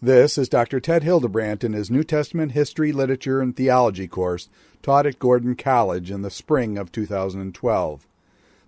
This is Dr. Ted Hildebrandt in his New Testament History, Literature, and Theology course taught at Gordon College in the spring of 2012.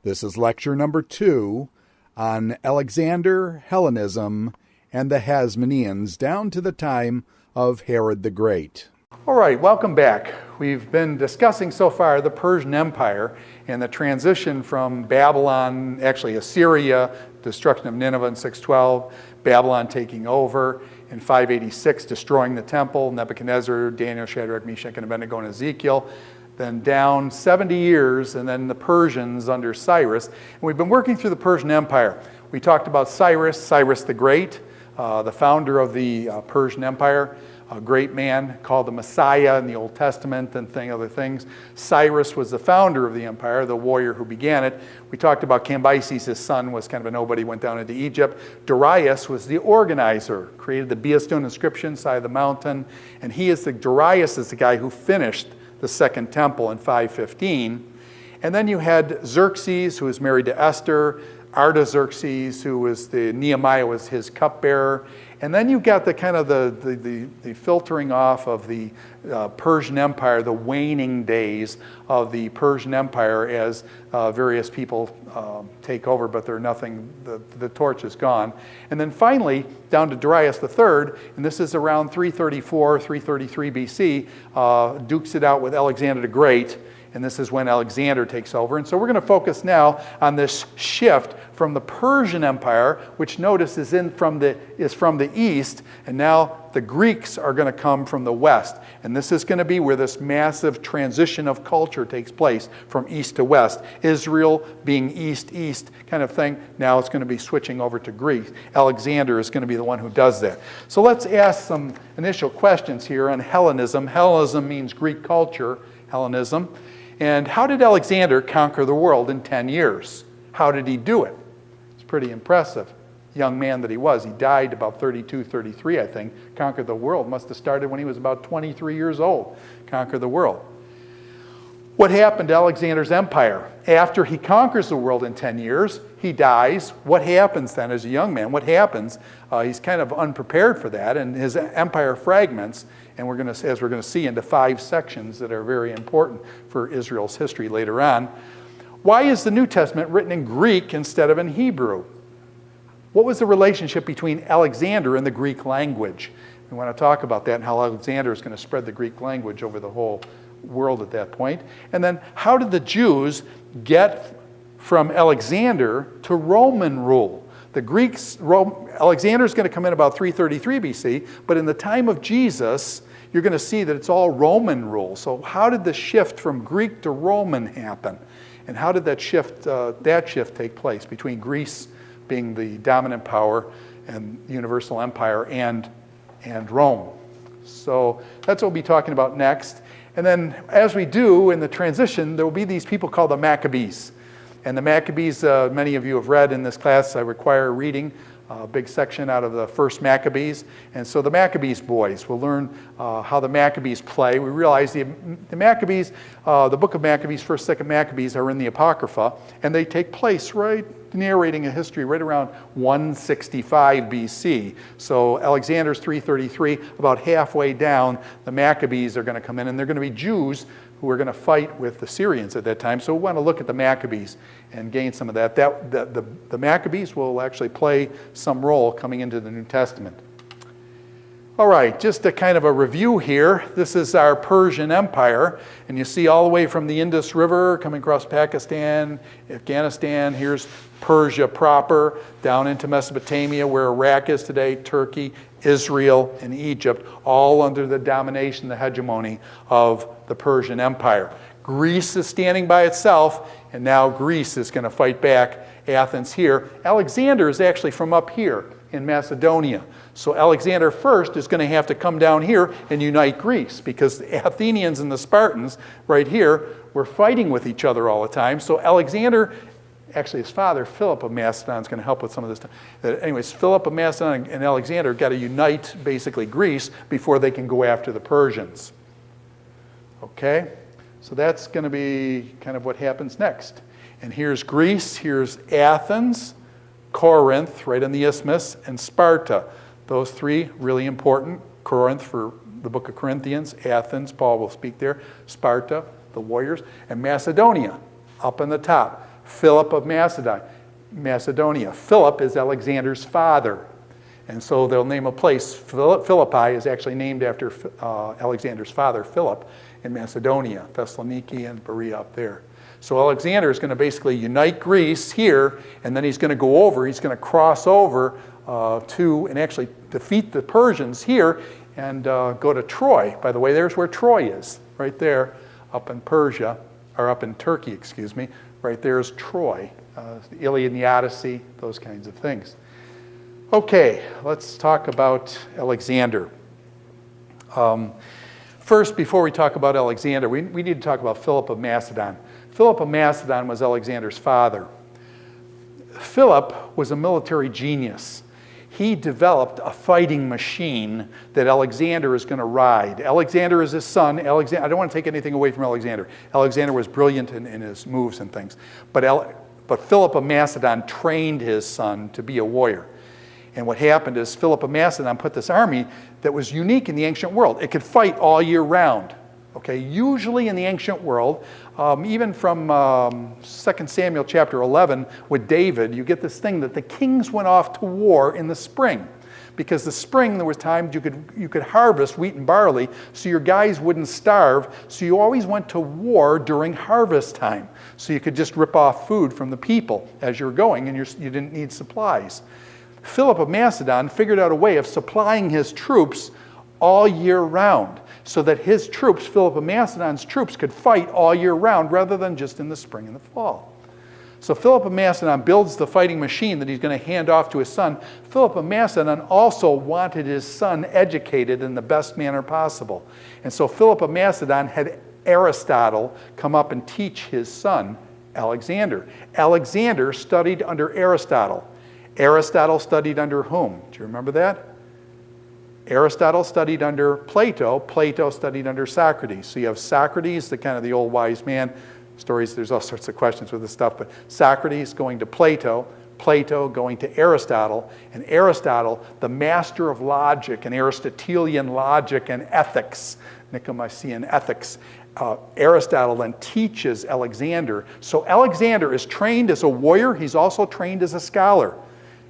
This is lecture number 2 on Alexander, Hellenism, and the Hasmoneans down to the time of Herod the Great. All right, welcome back. We've been discussing so far the Persian Empire and the transition from Babylon, actually Assyria, destruction of Nineveh in 612, Babylon taking over, in 586 destroying the temple, Nebuchadnezzar, Daniel, Shadrach, Meshach, and Abednego, and Ezekiel. Then down 70 years, and then the Persians under Cyrus. And we've been working through the Persian Empire. We talked about Cyrus the Great, the founder of the Persian Empire, a great man called the Messiah in the Old Testament and other things. Cyrus was the founder of the empire, the warrior who began it. We talked about Cambyses, his son, was kind of a nobody, went down into Egypt. Darius was the organizer, created the Beastone inscription side of the mountain, and Darius is the guy who finished the Second Temple in 515. And then you had Xerxes, who was married to Esther, Artaxerxes, who was Nehemiah was his cupbearer. And then you got the kind of the filtering off of the Persian Empire, the waning days of the Persian Empire as various people take over, but they're nothing, the torch is gone. And then finally, down to Darius III, and this is around 334, 333 BC, dukes it out with Alexander the Great. And this is when Alexander takes over. And so we're going to focus now on this shift from the Persian Empire, which notice is from the east, and now the Greeks are going to come from the west. And this is going to be where this massive transition of culture takes place from east to west. Israel being east kind of thing. Now it's going to be switching over to Greece. Alexander is going to be the one who does that. So let's ask some initial questions here on Hellenism. Hellenism means Greek culture, Hellenism. And how did Alexander conquer the world in 10 years? How did he do it? It's pretty impressive. Young man that he was. He died about 32, 33, I think. Conquered the world. Must have started when he was about 23 years old. Conquered the world. What happened to Alexander's empire? After he conquers the world in 10 years, he dies. What happens then as a young man? What happens? He's kind of unprepared for that, and his empire fragments. And as we're going to see, into 5 sections that are very important for Israel's history later on. Why is the New Testament written in Greek instead of in Hebrew? What was the relationship between Alexander and the Greek language? We want to talk about that and how Alexander is going to spread the Greek language over the whole world at that point. And then how did the Jews get from Alexander to Roman rule? Alexander is going to come in about 333 BC, but in the time of Jesus, you're going to see that it's all Roman rule. So how did the shift from Greek to Roman happen? And how did that shift take place between Greece being the dominant power and universal empire and Rome? So that's what we'll be talking about next. And then as we do in the transition, there will be these people called the Maccabees. And the Maccabees, many of you have read in this class, I require reading a big section out of the first Maccabees. And so the Maccabees boys will learn how the Maccabees play. We realize the Maccabees, the book of Maccabees, 1st, 2nd Maccabees are in the Apocrypha, and they take place narrating a history right around 165 BC. So Alexander's 333, about halfway down, the Maccabees are going to come in, and they're going to be Jews who are going to fight with the Syrians at that time. So we want to look at the Maccabees and gain some of that. The Maccabees will actually play some role coming into the New Testament. All right, just a kind of a review here. This is our Persian Empire, and you see all the way from the Indus River coming across Pakistan, Afghanistan. Here's Persia proper, down into Mesopotamia, where Iraq is today, Turkey, Israel, and Egypt, all under the domination, the hegemony of the Persian Empire. Greece is standing by itself, and now Greece is going to fight back. Athens here. Alexander is actually from up here in Macedonia. So Alexander first is going to have to come down here and unite Greece, because the Athenians and the Spartans right here were fighting with each other all the time. So Alexander, actually his father, Philip of Macedon, is going to help with some of this stuff. Anyways, Philip of Macedon and Alexander got to unite basically Greece before they can go after the Persians. Okay? So that's going to be kind of what happens next. And here's Greece, here's Athens, Corinth, right on the isthmus, and Sparta. Those three, really important. Corinth for the book of Corinthians, Athens, Paul will speak there, Sparta, the warriors, and Macedonia, up on the top. Philip of Macedonia. Philip is Alexander's father. And so they'll name a place. Philippi is actually named after Alexander's father, Philip, in Macedonia, Thessaloniki and Berea up there. So Alexander is going to basically unite Greece here, and then he's going to cross over to and actually defeat the Persians here and go to Troy. By the way, there's where Troy is, right there, up in Persia, or up in Turkey, excuse me. Right there is Troy, the Iliad and the Odyssey, those kinds of things. Okay, let's talk about Alexander. First, before we talk about Alexander, we need to talk about Philip of Macedon. Philip of Macedon was Alexander's father. Philip was a military genius. He developed a fighting machine that Alexander is going to ride. Alexander is his son. I don't want to take anything away from Alexander. Alexander was brilliant in his moves and things. But Philip of Macedon trained his son to be a warrior. And what happened is Philip of Macedon put this army that was unique in the ancient world. It could fight all year round. Okay, usually in the ancient world, even from 2 Samuel chapter 11 with David, you get this thing that the kings went off to war in the spring. Because the spring, there was times you could harvest wheat and barley, so your guys wouldn't starve. So you always went to war during harvest time. So you could just rip off food from the people as you're going, and you didn't need supplies. Philip of Macedon figured out a way of supplying his troops all year round, so that his troops, Philip of Macedon's troops, could fight all year round rather than just in the spring and the fall. So Philip of Macedon builds the fighting machine that he's going to hand off to his son. Philip of Macedon also wanted his son educated in the best manner possible. And so Philip of Macedon had Aristotle come up and teach his son, Alexander. Alexander studied under Aristotle. Aristotle studied under whom? Do you remember that? Aristotle studied under Plato. Plato studied under Socrates. So you have Socrates, the old wise man. Stories, there's all sorts of questions with this stuff, but Socrates going to Plato, Plato going to Aristotle, and Aristotle, the master of logic and Aristotelian logic and ethics, Nicomachean ethics. Aristotle then teaches Alexander. So Alexander is trained as a warrior. He's also trained as a scholar.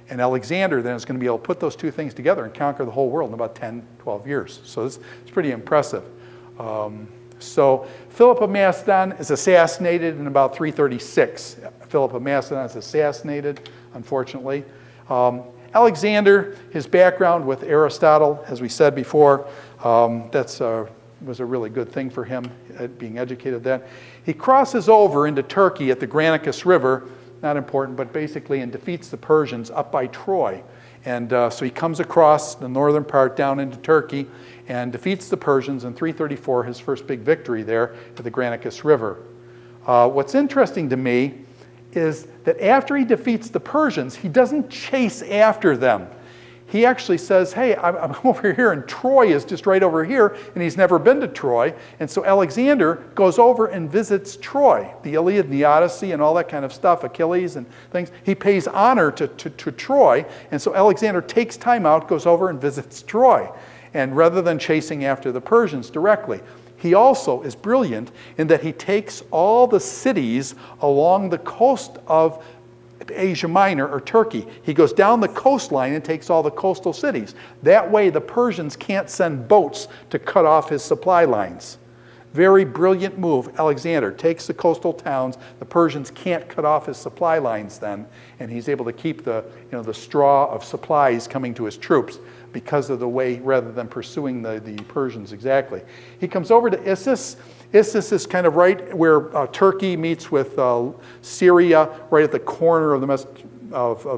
And Alexander then is going to be able to put those two things together and conquer the whole world in about 10, 12 years. So it's pretty impressive. So Philip of Macedon is assassinated in about 336. Philip of Macedon is assassinated, unfortunately. Alexander, his background with Aristotle, as we said before, was a really good thing for him, being educated then. He crosses over into Turkey at the Granicus River, not important, but basically, and defeats the Persians up by Troy. And so he comes across the northern part down into Turkey and defeats the Persians in 334, his first big victory there at the Granicus River. What's interesting to me is that after he defeats the Persians, he doesn't chase after them. He actually says, hey, I'm over here, and Troy is just right over here, and he's never been to Troy. And so Alexander goes over and visits Troy, the Iliad and the Odyssey and all that kind of stuff, Achilles and things. He pays honor to Troy, and so Alexander takes time out, goes over and visits Troy. And rather than chasing after the Persians directly, he also is brilliant in that he takes all the cities along the coast of Asia Minor or Turkey. He goes down the coastline and takes all the coastal cities. That way the Persians can't send boats to cut off his supply lines. Very brilliant move. Alexander takes the coastal towns. The Persians can't cut off his supply lines then, and he's able to keep the straw of supplies coming to his troops because of the way, rather than pursuing the Persians exactly. He comes over to Issus. Issus is kind of right where Turkey meets with Syria, right at the corner of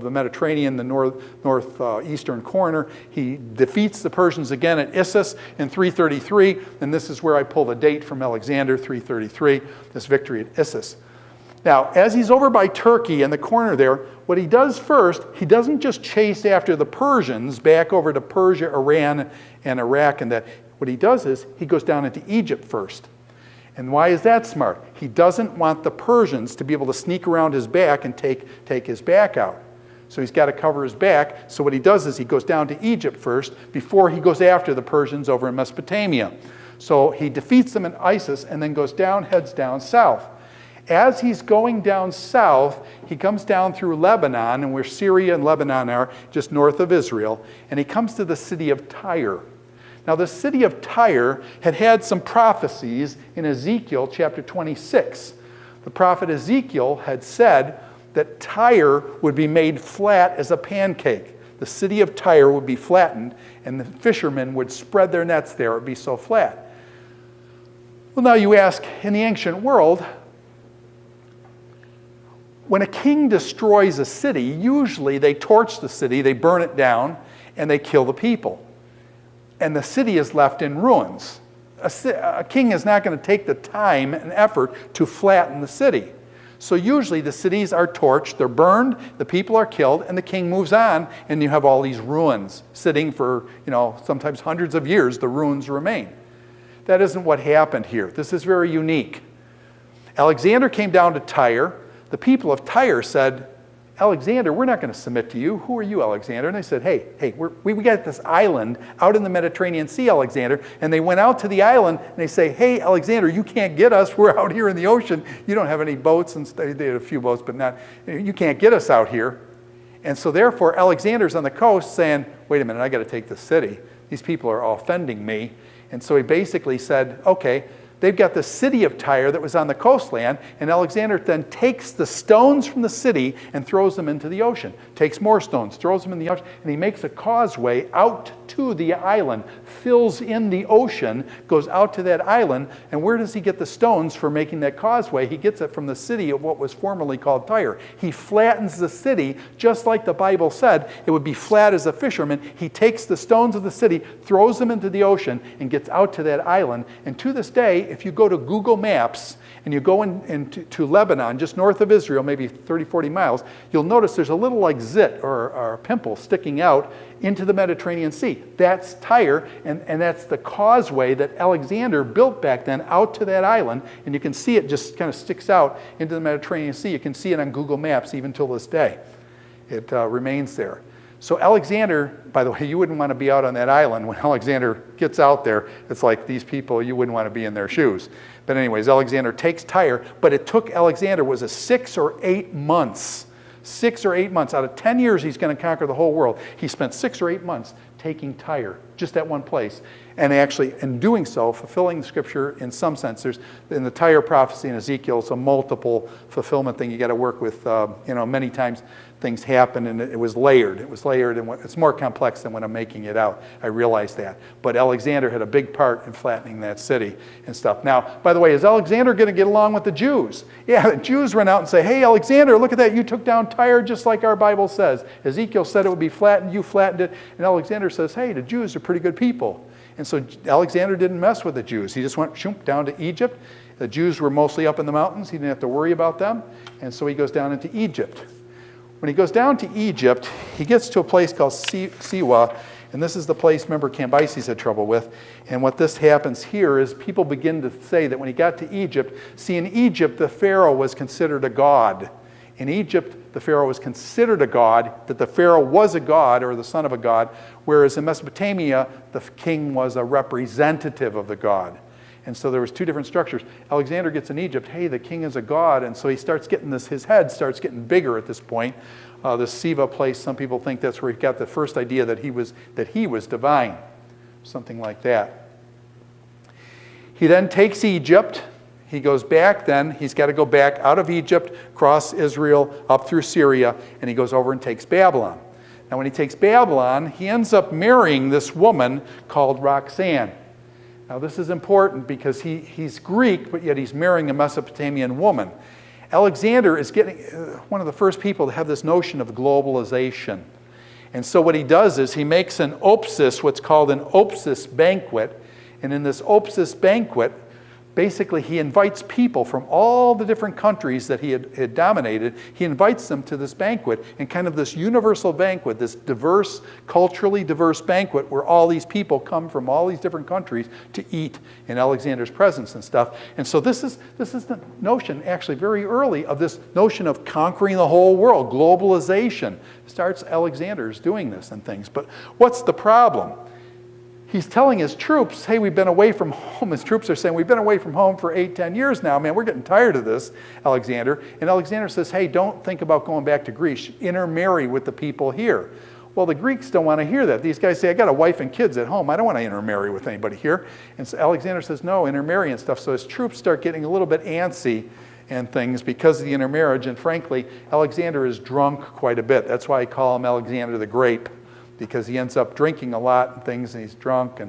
the Mediterranean, the northeastern corner. He defeats the Persians again at Issus in 333, and this is where I pull the date from Alexander, 333, this victory at Issus. Now, as he's over by Turkey in the corner there, what he does first, he doesn't just chase after the Persians back over to Persia, Iran, and Iraq, and that. What he does is he goes down into Egypt first. And why is that smart? He doesn't want the Persians to be able to sneak around his back and take his back out. So he's got to cover his back. So what he does is he goes down to Egypt first before he goes after the Persians over in Mesopotamia. So he defeats them in Isis and then heads down south. As he's going down south, he comes down through Lebanon, and where Syria and Lebanon are, just north of Israel, and he comes to the city of Tyre. Now, the city of Tyre had some prophecies in Ezekiel chapter 26. The prophet Ezekiel had said that Tyre would be made flat as a pancake. The city of Tyre would be flattened, and the fishermen would spread their nets there. It would be so flat. Well, now you ask, in the ancient world, when a king destroys a city, usually they torch the city, they burn it down, and they kill the people. And the city is left in ruins. A king is not going to take the time and effort to flatten the city. So usually the cities are torched, they're burned, the people are killed, and the king moves on, and you have all these ruins sitting for, sometimes hundreds of years, the ruins remain. That isn't what happened here. This is very unique. Alexander came down to Tyre. The people of Tyre said, Alexander, we're not going to submit to you. Who are you, Alexander? And they said, hey, we got this island out in the Mediterranean Sea, Alexander. And they went out to the island, and they say, hey, Alexander, you can't get us. We're out here in the ocean. You don't have any boats. And they had a few boats, but not. You can't get us out here. And so therefore, Alexander's on the coast saying, wait a minute, I got to take the city. These people are offending me. And so he basically said, okay, they've got the city of Tyre that was on the coastland, and Alexander then takes the stones from the city and throws them into the ocean. Takes more stones, throws them in the ocean, and he makes a causeway out to the island, fills in the ocean, goes out to that island, and where does he get the stones for making that causeway? He gets it from the city of what was formerly called Tyre. He flattens the city, just like the Bible said, it would be flat as a fisherman. He takes the stones of the city, throws them into the ocean, and gets out to that island, and to this day, if you go to Google Maps and you go into Lebanon, just north of Israel, maybe 30, 40 miles, you'll notice there's a little like zit or a pimple sticking out into the Mediterranean Sea. That's Tyre, and that's the causeway that Alexander built back then out to that island, and you can see it just kind of sticks out into the Mediterranean Sea. You can see it on Google Maps even till this day. It remains there. So Alexander, by the way, you wouldn't want to be out on that island. When Alexander gets out there, it's like these people, you wouldn't want to be in their shoes. But anyways, Alexander takes Tyre, but it took Alexander, was it 6 or 8 months? 6 or 8 months. Out of 10 years, he's going to conquer the whole world. He spent 6 or 8 months taking Tyre, just that one place. And actually, in doing so, fulfilling the scripture in some sense. There's, in the Tyre prophecy in Ezekiel, it's a multiple fulfillment thing you got to work with. Many times things happen, and it was layered. It was layered, and it's more complex than when I'm making it out. I realize that. But Alexander had a big part in flattening that city and stuff. Now, by the way, is Alexander going to get along with the Jews? Yeah, the Jews run out and say, hey, Alexander, look at that. You took down Tyre just like our Bible says. Ezekiel said it would be flattened. You flattened it. And Alexander says, hey, the Jews are pretty good people. And so Alexander didn't mess with the Jews. He just went down to Egypt. The Jews were mostly up in the mountains. He didn't have to worry about them. And so he goes down into Egypt. When he goes down to Egypt, he gets to a place called Siwa, and this is the place, remember, Cambyses had trouble with. And what this happens here is people begin to say that when he got to Egypt, see, in Egypt, the Pharaoh was considered a god. In Egypt, the Pharaoh was considered a god, that the Pharaoh was a god or the son of a god, whereas in Mesopotamia, the king was a representative of the god. And so there was two different structures. Alexander gets in Egypt, hey, the king is a god, and so he starts getting this, his head starts getting bigger at this point. The Siva place, some people think that's where he got the first idea that he was divine, something like that. He then takes Egypt. He goes back then, he's got to go back out of Egypt, cross Israel, up through Syria, and he goes over and takes Babylon. Now when he takes Babylon, he ends up marrying this woman called Roxanne. Now this is important because he's Greek, but yet he's marrying a Mesopotamian woman. Alexander is getting one of the first people to have this notion of globalization. And so what he does is he makes an opsis, what's called an opsis banquet. And in this opsis banquet, basically he invites people from all the different countries that he had dominated. He invites them to this banquet, and kind of this universal banquet, this diverse, culturally diverse banquet where all these people come from all these different countries to eat in Alexander's presence and stuff. And so this is the notion, actually very early, of this notion of conquering the whole world, globalization. Starts Alexander's doing this and things. But what's the problem? He's telling his troops, hey, we've been away from home. His troops are saying, we've been away from home for 8-10 years now. Man, we're getting tired of this, Alexander. And Alexander says, hey, don't think about going back to Greece. Intermarry with the people here. Well, the Greeks don't want to hear that. These guys say, I got a wife and kids at home. I don't want to intermarry with anybody here. And so Alexander says, no, intermarry and stuff. So his troops start getting a little bit antsy and things because of the intermarriage. And frankly, Alexander is drunk quite a bit. That's why I call him Alexander the Grape, because he ends up drinking a lot and things, and he's drunk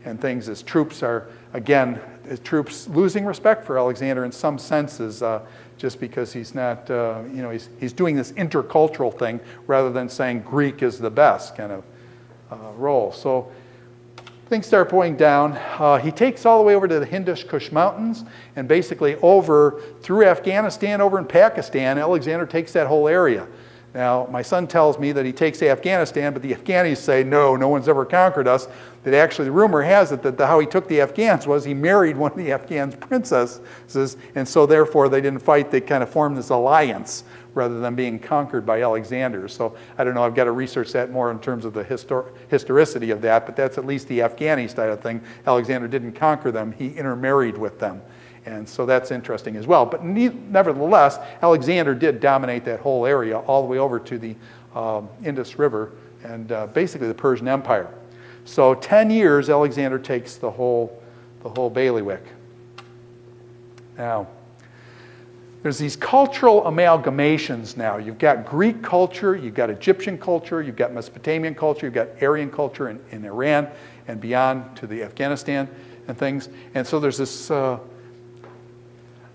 and things. His troops are, again, losing respect for Alexander in some senses, just because he's not, he's doing this intercultural thing rather than saying Greek is the best kind of role. So things start going down. He takes all the way over to the Hindush Kush Mountains, and basically over through Afghanistan, over in Pakistan, Alexander takes that whole area. Now, my son tells me that he takes Afghanistan, but the Afghanis say, no one's ever conquered us. That actually, the rumor has it that how he took the Afghans was he married one of the Afghan princesses, and so therefore they didn't fight. They kind of formed this alliance rather than being conquered by Alexander. So I don't know, I've got to research that more in terms of the historicity of that, but that's at least the Afghani style of thing. Alexander didn't conquer them, he intermarried with them. And so that's interesting as well. But nevertheless, Alexander did dominate that whole area all the way over to the Indus River and basically the Persian Empire. So 10 years, Alexander takes the whole bailiwick. Now, there's these cultural amalgamations now. You've got Greek culture, you've got Egyptian culture, you've got Mesopotamian culture, you've got Aryan culture in Iran and beyond to the Afghanistan and things. And so there's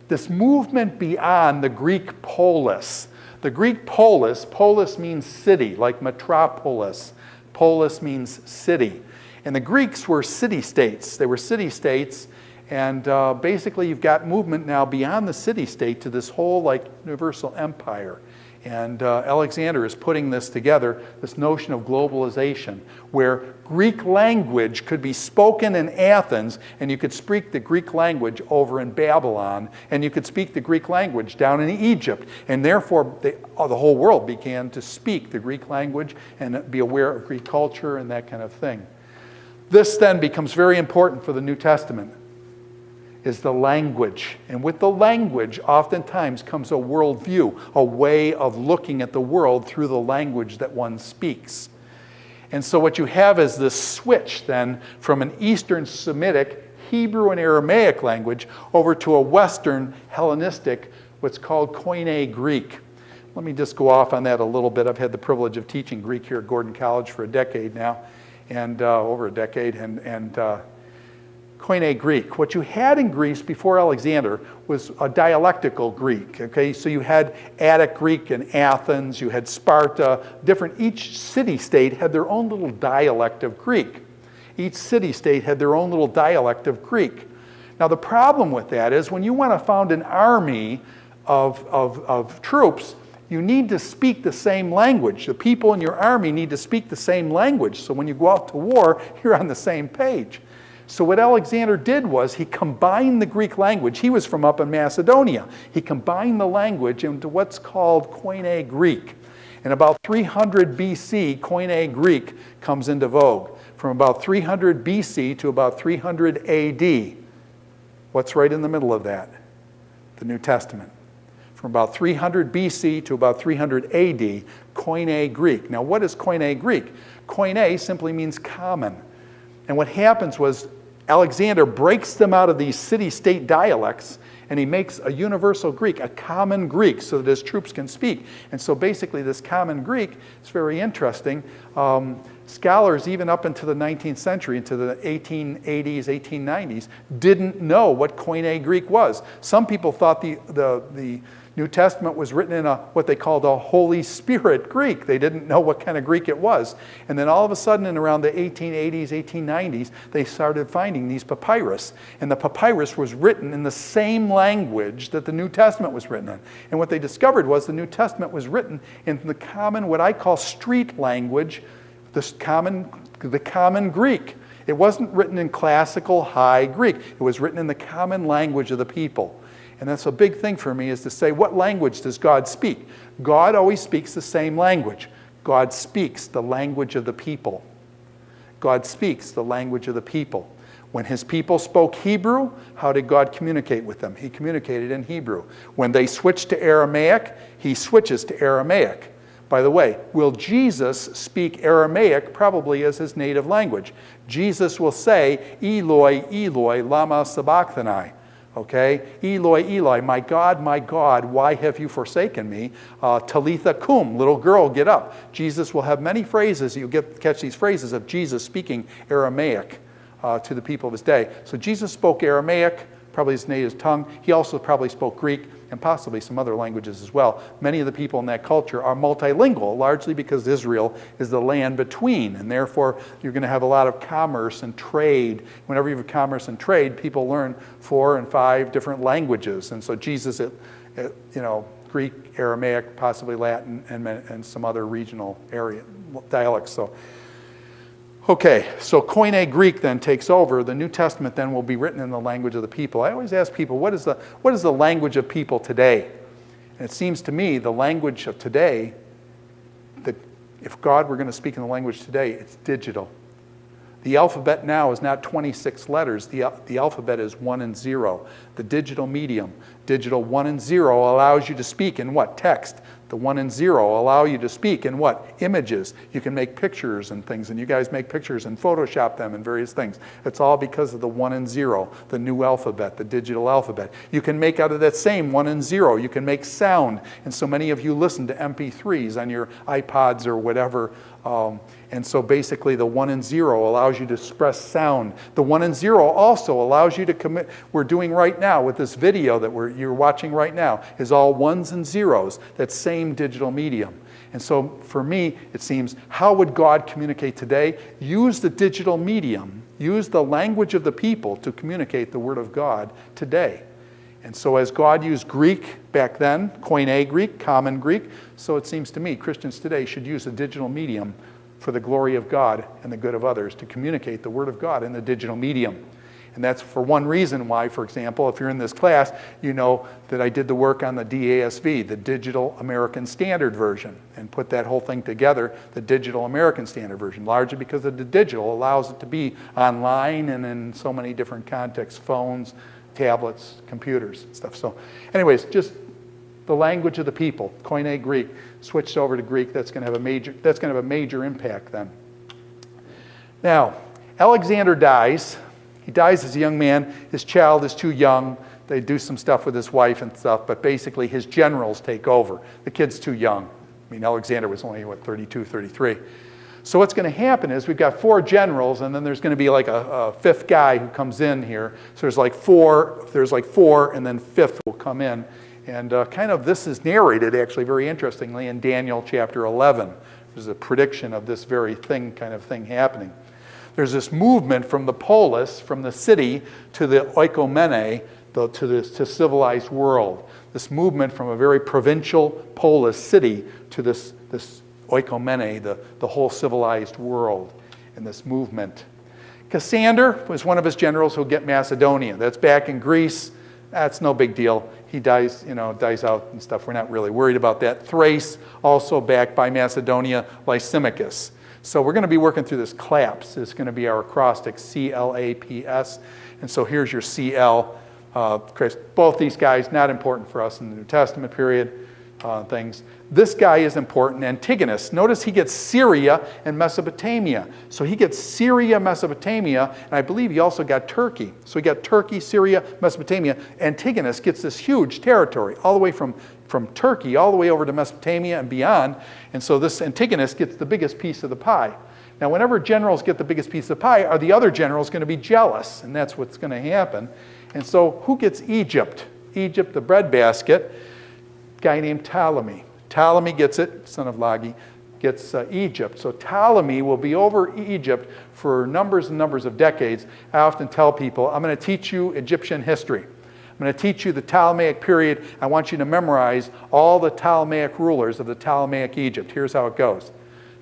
this movement beyond the Greek polis. The Greek polis means city, like metropolis. Polis means city. And the Greeks were city-states. They were city-states, and basically you've got movement now beyond the city-state to this whole universal empire. And Alexander is putting this together, this notion of globalization, where Greek language could be spoken in Athens, and you could speak the Greek language over in Babylon, and you could speak the Greek language down in Egypt. And therefore, the whole world began to speak the Greek language and be aware of Greek culture and that kind of thing. This then becomes very important for the New Testament, is the language. And with the language, oftentimes comes a worldview, a way of looking at the world through the language that one speaks. And so what you have is this switch then from an Eastern Semitic Hebrew and Aramaic language over to a Western Hellenistic, what's called Koine Greek. Let me just go off on that a little bit. I've had the privilege of teaching Greek here at Gordon College for a decade now, and over a decade, and Koine Greek. What you had in Greece before Alexander was a dialectical Greek. Okay, so you had Attic Greek in Athens, you had Sparta, each city-state had their own little dialect of Greek. Each city-state had their own little dialect of Greek. Now the problem with that is when you want to found an army of troops, you need to speak the same language. The people in your army need to speak the same language, so when you go out to war, you're on the same page. So what Alexander did was he combined the Greek language. He was from up in Macedonia. He combined the language into what's called Koine Greek. In about 300 BC, Koine Greek comes into vogue. From about 300 BC to about 300 AD. What's right in the middle of that? The New Testament. From about 300 BC to about 300 AD, Koine Greek. Now what is Koine Greek? Koine simply means common. And what happens was Alexander breaks them out of these city-state dialects, and he makes a universal Greek, a common Greek, so that his troops can speak. And so basically this common Greek is very interesting. Scholars, even up into the 19th century, into the 1880s, 1890s, didn't know what Koine Greek was. Some people thought the New Testament was written in what they called a Holy Spirit Greek. They didn't know what kind of Greek it was. And then all of a sudden in around the 1880s, 1890s, they started finding these papyrus. And the papyrus was written in the same language that the New Testament was written in. And what they discovered was the New Testament was written in the common, what I call street language, the common Greek. It wasn't written in classical high Greek. It was written in the common language of the people. And that's a big thing for me, is to say, what language does God speak? God always speaks the same language. God speaks the language of the people. God speaks the language of the people. When his people spoke Hebrew, how did God communicate with them? He communicated in Hebrew. When they switched to Aramaic, he switches to Aramaic. By the way, will Jesus speak Aramaic probably as his native language? Jesus will say, Eloi, Eloi, lama sabachthani. Okay? Eloi, Eloi, my God, why have you forsaken me? Talitha cum, little girl, get up. Jesus will have many phrases. You'll catch these phrases of Jesus speaking Aramaic to the people of his day. So Jesus spoke Aramaic, probably his native tongue. He also probably spoke Greek and possibly some other languages as well. Many of the people in that culture are multilingual, largely because Israel is the land between, and therefore you're going to have a lot of commerce and trade. Whenever you have commerce and trade, people learn 4 and 5 different languages. And so Jesus, Greek, Aramaic, possibly Latin, and some other regional area dialects. Okay, so Koine Greek then takes over. The New Testament then will be written in the language of the people. I always ask people, what is the language of people today? And it seems to me the language of today, that if God were going to speak in the language today, it's digital. The alphabet now is not 26 letters. The alphabet is 1 and 0. The digital medium, digital 1 and 0, allows you to speak in what? Text. The 1 and 0 allow you to speak in what? Images. You can make pictures and things, and you guys make pictures and Photoshop them and various things. It's all because of the 1 and 0, the new alphabet, the digital alphabet. You can make out of that same 1 and 0, you can make sound. And so many of you listen to MP3s on your iPods or whatever. And so basically the 1 and 0 allows you to express sound. The 1 and 0 also allows you to commit. We're doing right now with this video that you're watching right now is all 1s and 0s, that same digital medium. And so for me, it seems, how would God communicate today? Use the digital medium, use the language of the people to communicate the Word of God today. And so as God used Greek back then, Koine Greek, common Greek, so it seems to me Christians today should use a digital medium for the glory of God and the good of others to communicate the Word of God in the digital medium. And that's for one reason why, for example, if you're in this class, you know that I did the work on the DASV, the Digital American Standard Version, and put that whole thing together, the Digital American Standard Version, largely because of the digital allows it to be online and in so many different contexts, phones, tablets, computers, and stuff. So anyways, just the language of the people, Koine Greek, switched over to Greek. That's going to have a major impact then. Now, Alexander dies. He dies as a young man. His child is too young. They do some stuff with his wife and stuff, but basically his generals take over. The kid's too young. I mean, Alexander was only, 32, 33. So what's going to happen is we've got 4 generals, and then there's going to be like a 5th guy who comes in here. So there's like 4, and then 5th will come in. And kind of this is narrated, actually, very interestingly, in Daniel chapter 11. There's a prediction of this very kind of thing happening. There's this movement from the polis, from the city, to the oikomene, to civilized world. This movement from a very provincial polis city to this oikomene, the whole civilized world, in this movement. Cassander was one of his generals who'll get Macedonia. That's back in Greece. That's no big deal. He dies out and stuff. We're not really worried about that. Thrace, also backed by Macedonia, Lysimachus. So we're going to be working through this CLAPS. It's going to be our acrostic, C-L-A-P-S. And so here's your C-L. Both these guys, not important for us in the New Testament period. Things. This guy is important, Antigonus. Notice he gets Syria and Mesopotamia. So he gets Syria, Mesopotamia, and I believe he also got Turkey. So he got Turkey, Syria, Mesopotamia. Antigonus gets this huge territory, all the way from Turkey, all the way over to Mesopotamia and beyond. And so this Antigonus gets the biggest piece of the pie. Now, whenever generals get the biggest piece of the pie, are the other generals going to be jealous? And that's what's going to happen. And so who gets Egypt? Egypt, the breadbasket. guy named Ptolemy. Ptolemy gets it, son of Lagi, gets Egypt. So Ptolemy will be over Egypt for numbers and numbers of decades. I often tell people, I'm going to teach you Egyptian history. I'm going to teach you the Ptolemaic period. I want you to memorize all the Ptolemaic rulers of the Ptolemaic Egypt. Here's how it goes.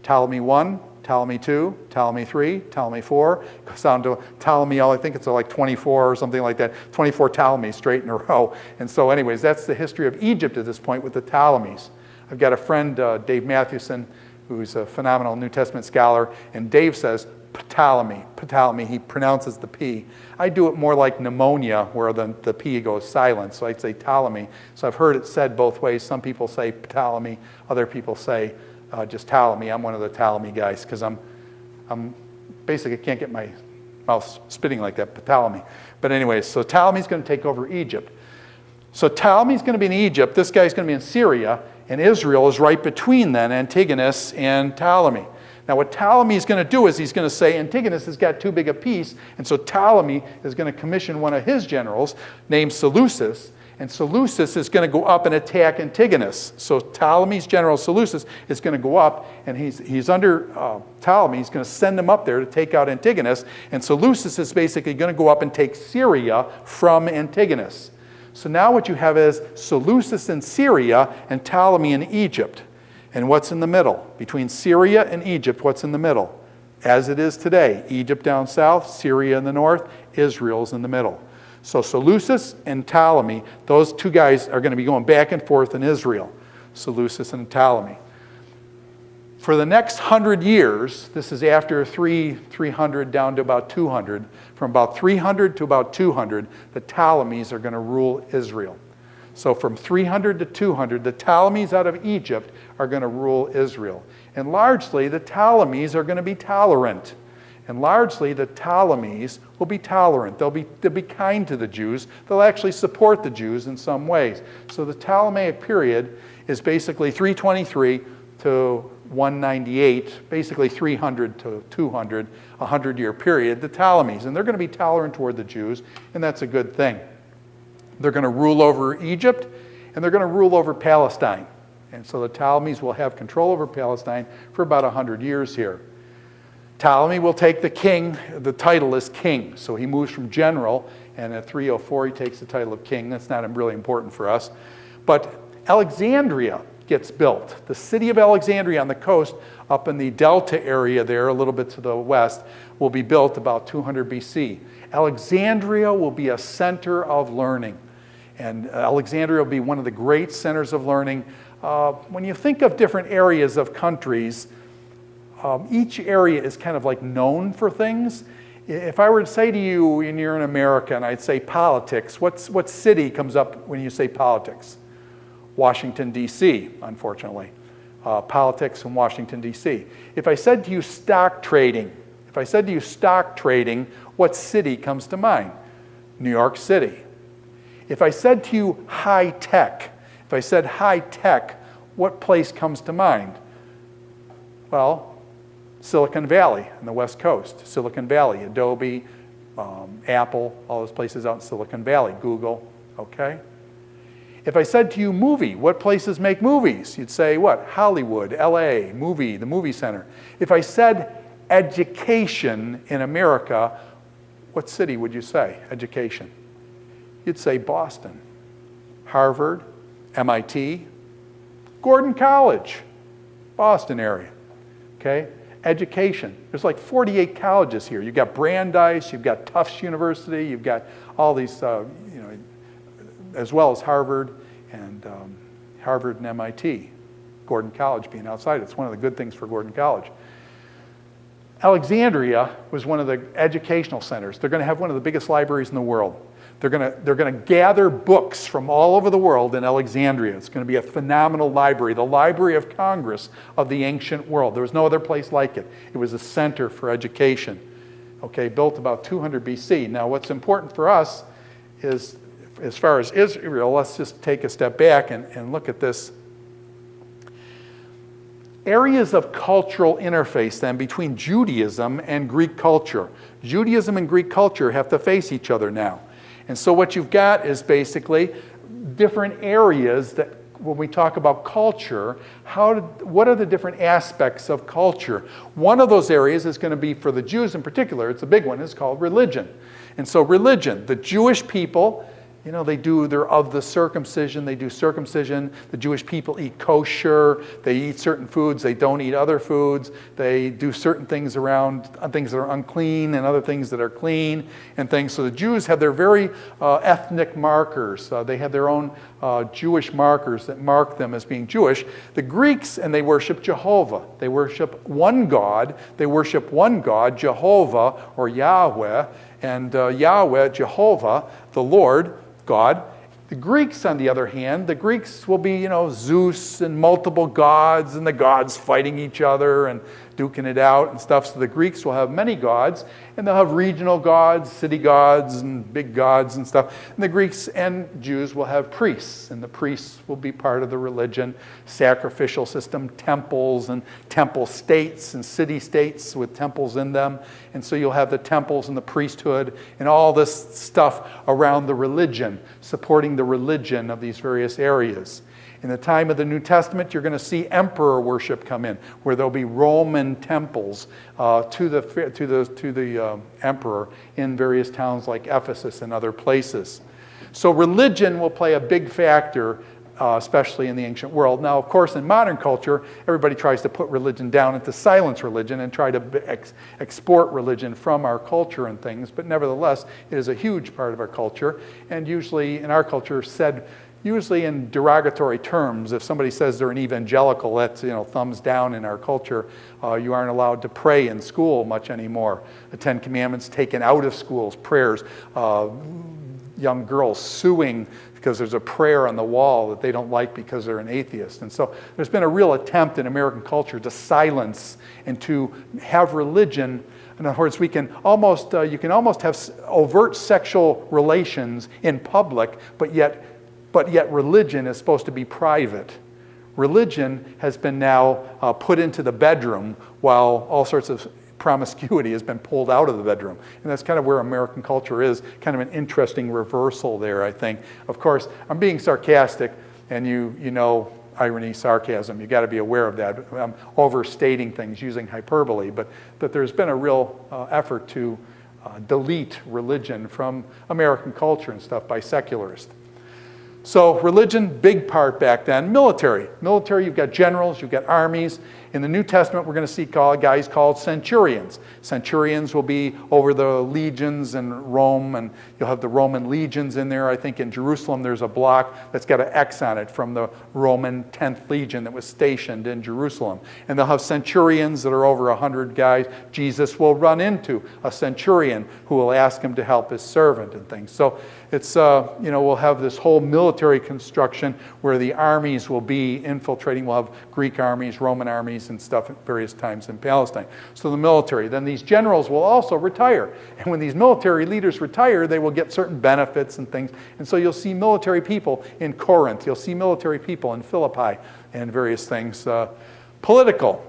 Ptolemy 1, Ptolemy 2, Ptolemy 3, Ptolemy 4. Goes down to Ptolemy, I think it's like 24 or something like that. 24 Ptolemies straight in a row. And so anyways, that's the history of Egypt at this point with the Ptolemies. I've got a friend, Dave Mathewson, who's a phenomenal New Testament scholar, and Dave says Ptolemy, he pronounces the P. I do it more like pneumonia, where the P goes silent, so I'd say Ptolemy. So I've heard it said both ways. Some people say Ptolemy, other people say just Ptolemy. I'm one of the Ptolemy guys, because I'm basically can't get my mouth spitting like that, Ptolemy. But anyways, so Ptolemy's going to take over Egypt. So Ptolemy's going to be in Egypt, this guy's going to be in Syria, and Israel is right between then, Antigonus and Ptolemy. Now what Ptolemy is going to do is he's going to say Antigonus has got too big a piece, and so Ptolemy is going to commission one of his generals named Seleucids, and Seleucids is going to go up and attack Antigonus. So Ptolemy's general Seleucids is going to go up, and he's under Ptolemy. He's going to send him up there to take out Antigonus, and Seleucids is basically going to go up and take Syria from Antigonus. So now what you have is Seleucids in Syria and Ptolemy in Egypt. And what's in the middle? Between Syria and Egypt, what's in the middle? As it is today, Egypt down south, Syria in the north, Israel's in the middle. So Seleucids and Ptolemy, those two guys are going to be going back and forth in Israel. Seleucids and Ptolemy. For the next 100 years, this is after 300 down to about 200, from about 300 to about 200, the Ptolemies are going to rule Israel. So from 300 to 200, the Ptolemies out of Egypt are going to rule Israel. And largely, the Ptolemies are going to be tolerant. And largely, the Ptolemies will be tolerant. They'll be kind to the Jews. They'll actually support the Jews in some ways. So the Ptolemaic period is basically 323 to 198, basically 300 to 200, a 100-year period, the Ptolemies. And they're going to be tolerant toward the Jews, and that's a good thing. They're going to rule over Egypt, and they're going to rule over Palestine. And so the Ptolemies will have control over Palestine for about 100 years here. Ptolemy will take the king. The title is king. So he moves from general, and at 304 he takes the title of king. That's not really important for us. But Alexandria gets built. The city of Alexandria on the coast, up in the delta area there, a little bit to the west, will be built about 200 BC. Alexandria will be a center of learning. And Alexandria will be one of the great centers of learning. When you think of different areas of countries, each area is kind of like known for things. If I were to say to you, and you're in America, and I'd say politics, what city comes up when you say politics? Washington, D.C., unfortunately. Politics in Washington, D.C. If I said to you stock trading, what city comes to mind? New York City. If I said to you high tech, what place comes to mind? Well, Silicon Valley on the West Coast. Silicon Valley, Adobe, Apple, all those places out in Silicon Valley, Google, okay? If I said to you movie, what places make movies? You'd say what? Hollywood, LA, the movie center. If I said education in America, what city would you say? Education. You'd say Boston, Harvard, MIT, Gordon College, Boston area, okay? Education. There's like 48 colleges here. You've got Brandeis, you've got Tufts University, you've got all these, as well as Harvard and MIT. Gordon College being outside, it's one of the good things for Gordon College. Alexandria was one of the educational centers. They're going to have one of the biggest libraries in the world. They're going to gather books from all over the world in Alexandria. It's going to be a phenomenal library, the Library of Congress of the ancient world. There was no other place like it. It was a center for education. Okay, built about 200 BC. Now, what's important for us is, as far as Israel, let's just take a step back and look at this. Areas of cultural interface then between Judaism and Greek culture. Judaism and Greek culture have to face each other now. And so what you've got is basically different areas that when we talk about culture, what are the different aspects of culture? One of those areas is going to be, for the Jews in particular, it's a big one, is called religion. And so religion, the Jewish people, they're of the circumcision, they do circumcision. The Jewish people eat kosher, they eat certain foods, they don't eat other foods. They do certain things around things that are unclean and other things that are clean and things. So the Jews have their very ethnic markers. They have their own Jewish markers that mark them as being Jewish. The Greeks, and they worship Jehovah. They worship one God. They worship one God, Jehovah or Yahweh. And Yahweh, Jehovah, the Lord, God. The Greeks, on the other hand, the Greeks will be, Zeus and multiple gods, and the gods fighting each other and duking it out and stuff. So the Greeks will have many gods, and they'll have regional gods, city gods, and big gods and stuff. And the Greeks and Jews will have priests, and the priests will be part of the religion, sacrificial system, temples, and temple states, and city-states with temples in them. And so you'll have the temples and the priesthood and all this stuff around the religion, supporting the religion of these various areas. In the time of the New Testament, you're going to see emperor worship come in, where there'll be Roman temples to the emperor in various towns like Ephesus and other places. So religion will play a big factor, especially in the ancient world. Now, of course, in modern culture, everybody tries to put religion down and to silence religion and try to export religion from our culture and things. But nevertheless, it is a huge part of our culture, and usually in our culture said usually in derogatory terms. If somebody says they're an evangelical, that's thumbs down in our culture. You aren't allowed to pray in school much anymore. The Ten Commandments taken out of schools, prayers, young girls suing because there's a prayer on the wall that they don't like because they're an atheist. And so there's been a real attempt in American culture to silence and to have religion. In other words, you can almost have overt sexual relations in public, but yet religion is supposed to be private. Religion has been now put into the bedroom, while all sorts of promiscuity has been pulled out of the bedroom. And that's kind of where American culture is, kind of an interesting reversal there, I think. Of course, I'm being sarcastic, and you know irony, sarcasm. You got to be aware of that. I'm overstating things, using hyperbole, but there's been a real effort to delete religion from American culture and stuff by secularists. So religion, big part back then. Military, you've got generals, you've got armies. In the New Testament, we're going to see guys called centurions. Centurions will be over the legions in Rome, and you'll have the Roman legions in there. I think in Jerusalem there's a block that's got an X on it from the Roman 10th Legion that was stationed in Jerusalem. And they'll have centurions that are over 100 guys. Jesus will run into a centurion who will ask him to help his servant and things. So it's, we'll have this whole military construction where the armies will be infiltrating. We'll have Greek armies, Roman armies, and stuff at various times in Palestine. So the military. Then these generals will also retire. And when these military leaders retire, they will get certain benefits and things. And so you'll see military people in Corinth. You'll see military people in Philippi and various things. Political.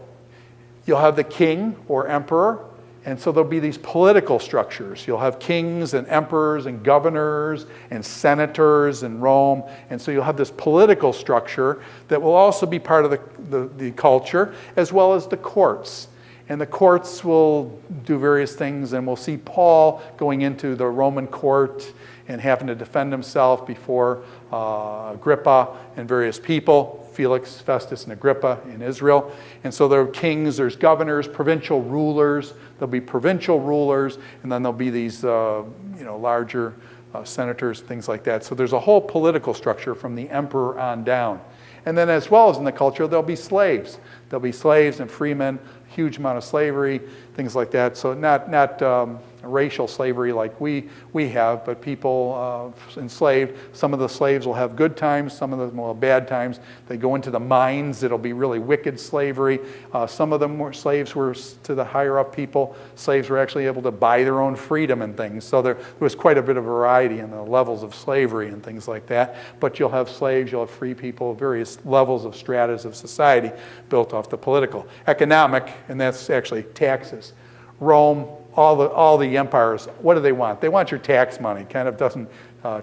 You'll have the king or emperor. And so there'll be these political structures. You'll have kings and emperors and governors and senators in Rome. And so you'll have this political structure that will also be part of the culture, as well as the courts. And the courts will do various things, and we'll see Paul going into the Roman court and having to defend himself before Agrippa and various people, Felix, Festus, and Agrippa in Israel. And so there are kings, there's governors, provincial rulers. There'll be provincial rulers, and then there'll be these larger senators, things like that. So there's a whole political structure from the emperor on down. And then as well as in the culture, there'll be slaves. There'll be slaves and freemen, huge amount of slavery, things like that. So not racial slavery like we have, but people enslaved. Some of the slaves will have good times, some of them will have bad times. They go into the mines, it'll be really wicked slavery. Some of them slaves were to the higher up people. Slaves were actually able to buy their own freedom and things. So there was quite a bit of variety in the levels of slavery and things like that. But you'll have slaves, you'll have free people, various levels of stratas of society built off the political. Economic, and that's actually taxes. Rome, all the empires, what do they want? They want your tax money. Kind of doesn't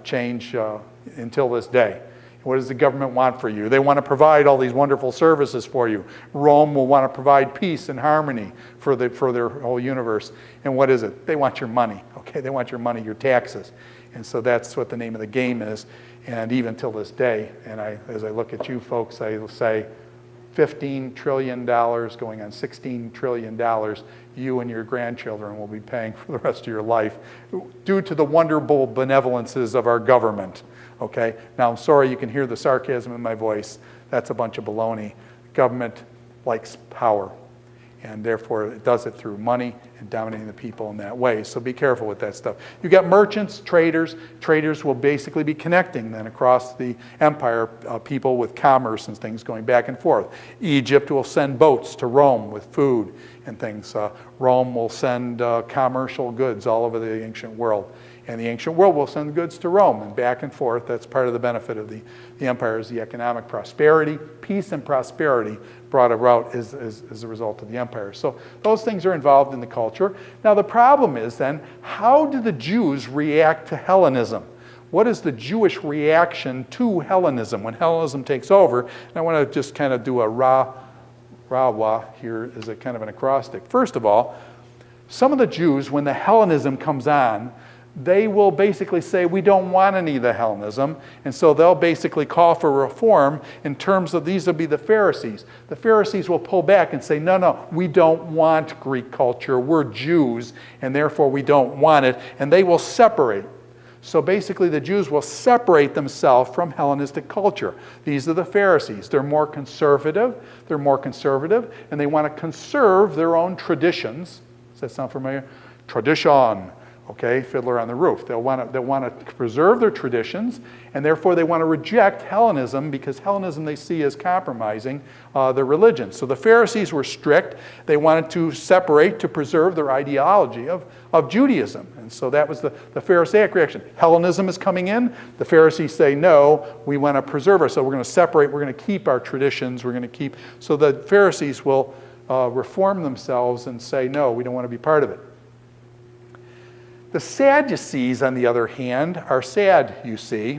change until this day. What does the government want for you? They want to provide all these wonderful services for you. Rome will want to provide peace and harmony for their whole universe. And what is it? They want your money, okay? They want your money, your taxes. And so that's what the name of the game is. And even till this day, and as I look at you folks, I will say $15 trillion going on $16 trillion you and your grandchildren will be paying for the rest of your life due to the wonderful benevolences of our government. Okay? Now, I'm sorry you can hear the sarcasm in my voice. That's a bunch of baloney. Government likes power, and therefore it does it through money and dominating the people in that way. So be careful with that stuff. You got merchants, traders. Traders will basically be connecting then across the empire, people with commerce and things going back and forth. Egypt will send boats to Rome with food and things. Rome will send commercial goods all over the ancient world. And the ancient world will send goods to Rome and back and forth. That's part of the benefit of the empire, is the economic prosperity. Peace and prosperity brought about as a result of the empire. So those things are involved in the culture. Now the problem is then, how do the Jews react to Hellenism? What is the Jewish reaction to Hellenism when Hellenism takes over? And I want to just kind of do a rawa here as a kind of an acrostic. First of all, some of the Jews, when the Hellenism comes on, they will basically say, we don't want any of the Hellenism. And so they'll basically call for reform in terms of, these will be the Pharisees. The Pharisees will pull back and say, no, we don't want Greek culture. We're Jews, and therefore we don't want it. And they will separate. So basically the Jews will separate themselves from Hellenistic culture. These are the Pharisees. They're more conservative, and they want to conserve their own traditions. Does that sound familiar? Tradition. Okay, Fiddler on the Roof. They'll want to preserve their traditions, and therefore they want to reject Hellenism, because Hellenism they see as compromising their religion. So the Pharisees were strict. They wanted to separate, to preserve their ideology of Judaism. And so that was the Pharisaic reaction. Hellenism is coming in. The Pharisees say, no, we want to preserve ourselves. We're going to separate. We're going to keep our traditions. We're going to keep. So the Pharisees will reform themselves and say, no, we don't want to be part of it. The Sadducees, on the other hand, are sad, you see.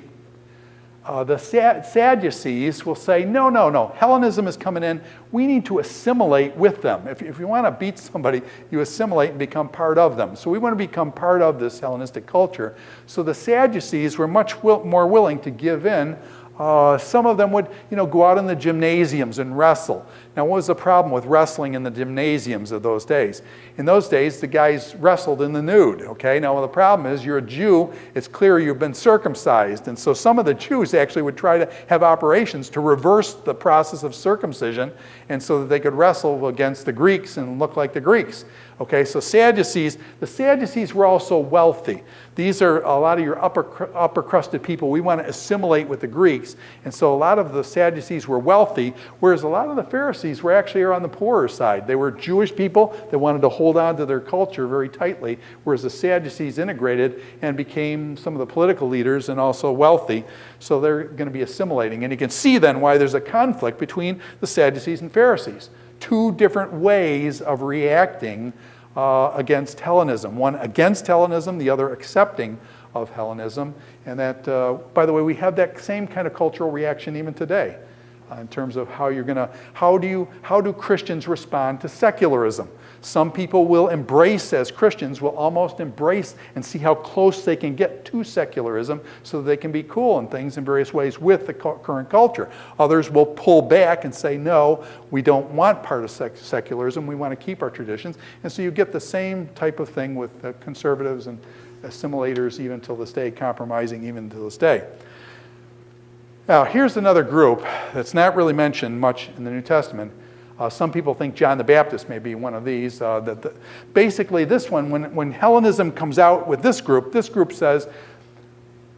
The Sadducees will say, no, Hellenism is coming in. We need to assimilate with them. If you want to beat somebody, you assimilate and become part of them. So we want to become part of this Hellenistic culture. So the Sadducees were much more willing to give in. Some of them would, go out in the gymnasiums and wrestle. Now, what was the problem with wrestling in the gymnasiums of those days? In those days, the guys wrestled in the nude, okay? Now, the problem is, you're a Jew, it's clear you've been circumcised. And so some of the Jews actually would try to have operations to reverse the process of circumcision, and so that they could wrestle against the Greeks and look like the Greeks. Okay, so the Sadducees were also wealthy. These are a lot of your upper crusted people. We want to assimilate with the Greeks. And so a lot of the Sadducees were wealthy, whereas a lot of the Pharisees were actually on the poorer side. They were Jewish people that wanted to hold on to their culture very tightly, whereas the Sadducees integrated and became some of the political leaders and also wealthy. So they're going to be assimilating. And you can see then why there's a conflict between the Sadducees and Pharisees. Two different ways of reacting against Hellenism. One against Hellenism, the other accepting of Hellenism. And that, by the way, we have that same kind of cultural reaction even today in terms of how do Christians respond to secularism? Some people will embrace, as Christians, will almost embrace and see how close they can get to secularism so that they can be cool and things in various ways with the current culture. Others will pull back and say, no, we don't want part of secularism. We want to keep our traditions. And so you get the same type of thing with conservatives and assimilators even till this day, compromising even to this day. Now, here's another group that's not really mentioned much in the New Testament. Some people think John the Baptist may be one of these. Basically, this one, when Hellenism comes out with this group says,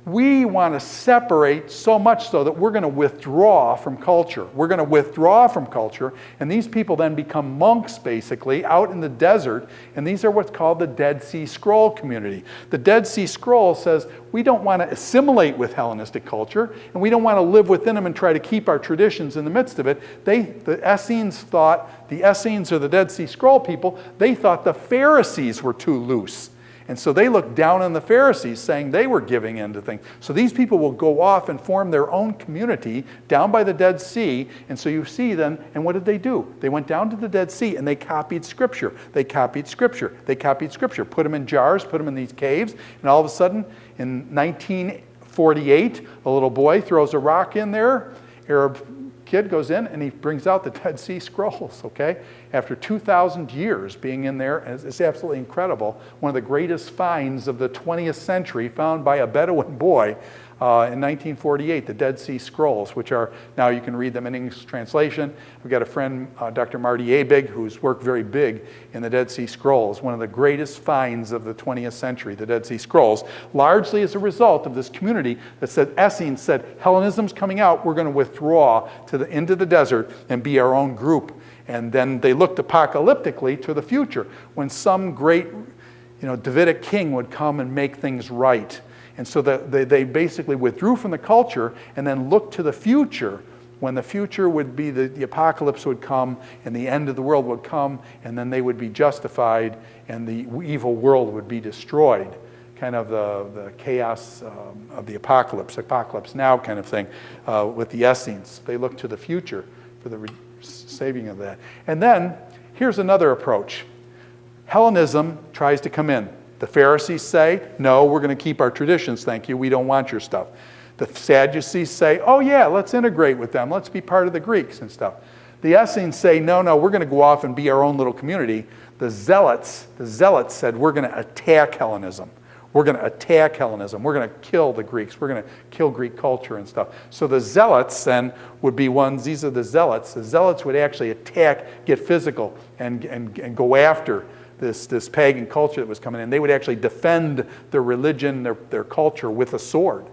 we want to separate so much so that we're going to withdraw from culture. We're going to withdraw from culture, and these people then become monks, basically, out in the desert, and these are what's called the Dead Sea Scroll community. The Dead Sea Scroll says, we don't want to assimilate with Hellenistic culture, and we don't want to live within them and try to keep our traditions in the midst of it. The Essenes thought, the Essenes or the Dead Sea Scroll people, they thought the Pharisees were too loose. And so they looked down on the Pharisees, saying they were giving in to things. So these people will go off and form their own community down by the Dead Sea. And so you see them, and what did they do? They went down to the Dead Sea and they copied Scripture. They copied Scripture. They copied Scripture. Put them in jars, put them in these caves, and all of a sudden, in 1948, a little boy throws a rock in there. Arab kid goes in and he brings out the Dead Sea Scrolls, okay? After 2,000 years being in there, and it's absolutely incredible. One of the greatest finds of the 20th century found by a Bedouin boy in 1948, the Dead Sea Scrolls, which are, now you can read them in English translation. We've got a friend, Dr. Marty Abig, who's worked very big in the Dead Sea Scrolls, one of the greatest finds of the 20th century, the Dead Sea Scrolls, largely as a result of this community that said, Essenes said, Hellenism's coming out, we're going to withdraw into the desert and be our own group. And then they looked apocalyptically to the future, when some great, Davidic king would come and make things right. And so they basically withdrew from the culture and then looked to the future, when the future would be the apocalypse would come and the end of the world would come, and then they would be justified and the evil world would be destroyed. Kind of the chaos of the apocalypse now kind of thing with the Essenes. They looked to the future for the saving of that. And then here's another approach. Hellenism tries to come in. The Pharisees say, no, we're going to keep our traditions, thank you. We don't want your stuff. The Sadducees say, oh yeah, let's integrate with them. Let's be part of the Greeks and stuff. The Essenes say, no, we're going to go off and be our own little community. The Zealots said, we're going to attack Hellenism. We're going to attack Hellenism. We're going to kill the Greeks. We're going to kill Greek culture and stuff. So the Zealots then would be ones, these are the Zealots. The Zealots would actually attack, get physical, and go after this pagan culture that was coming in. They would actually defend their religion, their culture with a sword.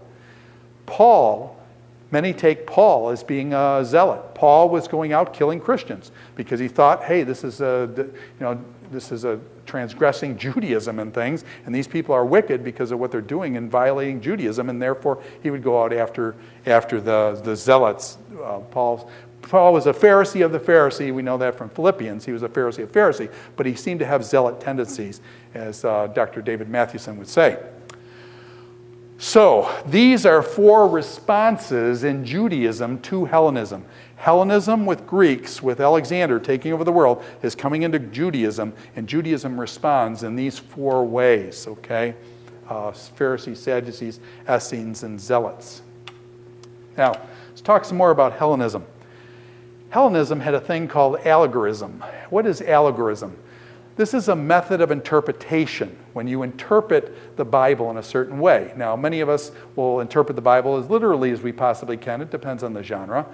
Many take Paul as being a zealot. Paul was going out killing Christians because he thought, hey, this is a transgressing Judaism and things, and these people are wicked because of what they're doing and violating Judaism, and therefore he would go out after the zealots. Paul was a Pharisee of the Pharisee. We know that from Philippians. He was a Pharisee of Pharisee, but he seemed to have zealot tendencies, as Dr. David Mathewson would say. So these are 4 responses in Judaism to Hellenism. Hellenism with Greeks, with Alexander taking over the world, is coming into Judaism, and Judaism responds in these 4 ways, okay? Pharisees, Sadducees, Essenes, and Zealots. Now, let's talk some more about Hellenism. Hellenism had a thing called allegorism. What is allegorism? This is a method of interpretation when you interpret the Bible in a certain way. Now, many of us will interpret the Bible as literally as we possibly can. It depends on the genre.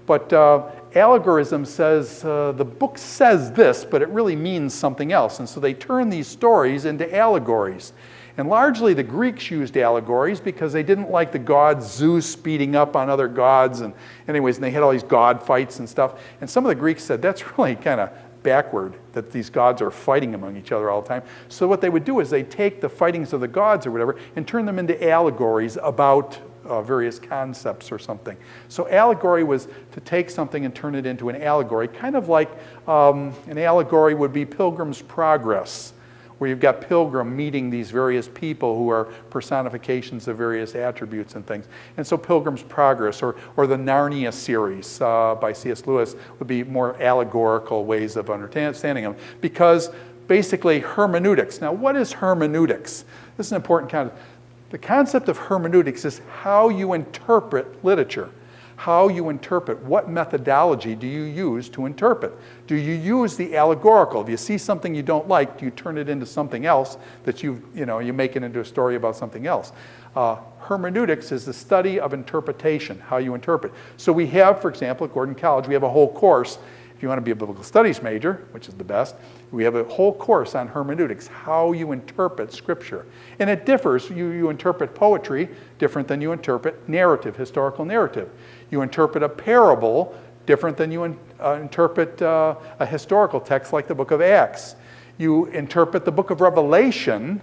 But allegorism says, the book says this, but it really means something else. And so they turn these stories into allegories. And largely the Greeks used allegories because they didn't like the god Zeus beating up on other gods. And they had all these god fights and stuff. And some of the Greeks said, that's really kind of backward, that these gods are fighting among each other all the time. So what they would do is they'd take the fightings of the gods or whatever and turn them into allegories about various concepts or something. So allegory was to take something and turn it into an allegory, kind of like an allegory would be Pilgrim's Progress, where you've got Pilgrim meeting these various people who are personifications of various attributes and things. And so Pilgrim's Progress or the Narnia series by C.S. Lewis would be more allegorical ways of understanding them, because basically hermeneutics. Now, what is hermeneutics? This is an important concept. The concept of hermeneutics is how you interpret literature. How you interpret, what methodology do you use to interpret? Do you use the allegorical? If you see something you don't like, do you turn it into something else that you make it into a story about something else? Hermeneutics is the study of interpretation, how you interpret. So we have, for example, at Gordon College, we have a whole course. If you want to be a biblical studies major, which is the best, we have a whole course on hermeneutics, how you interpret Scripture. And it differs. You interpret poetry different than you interpret narrative, historical narrative. You interpret a parable different than you interpret a historical text like the book of Acts. You interpret the book of Revelation.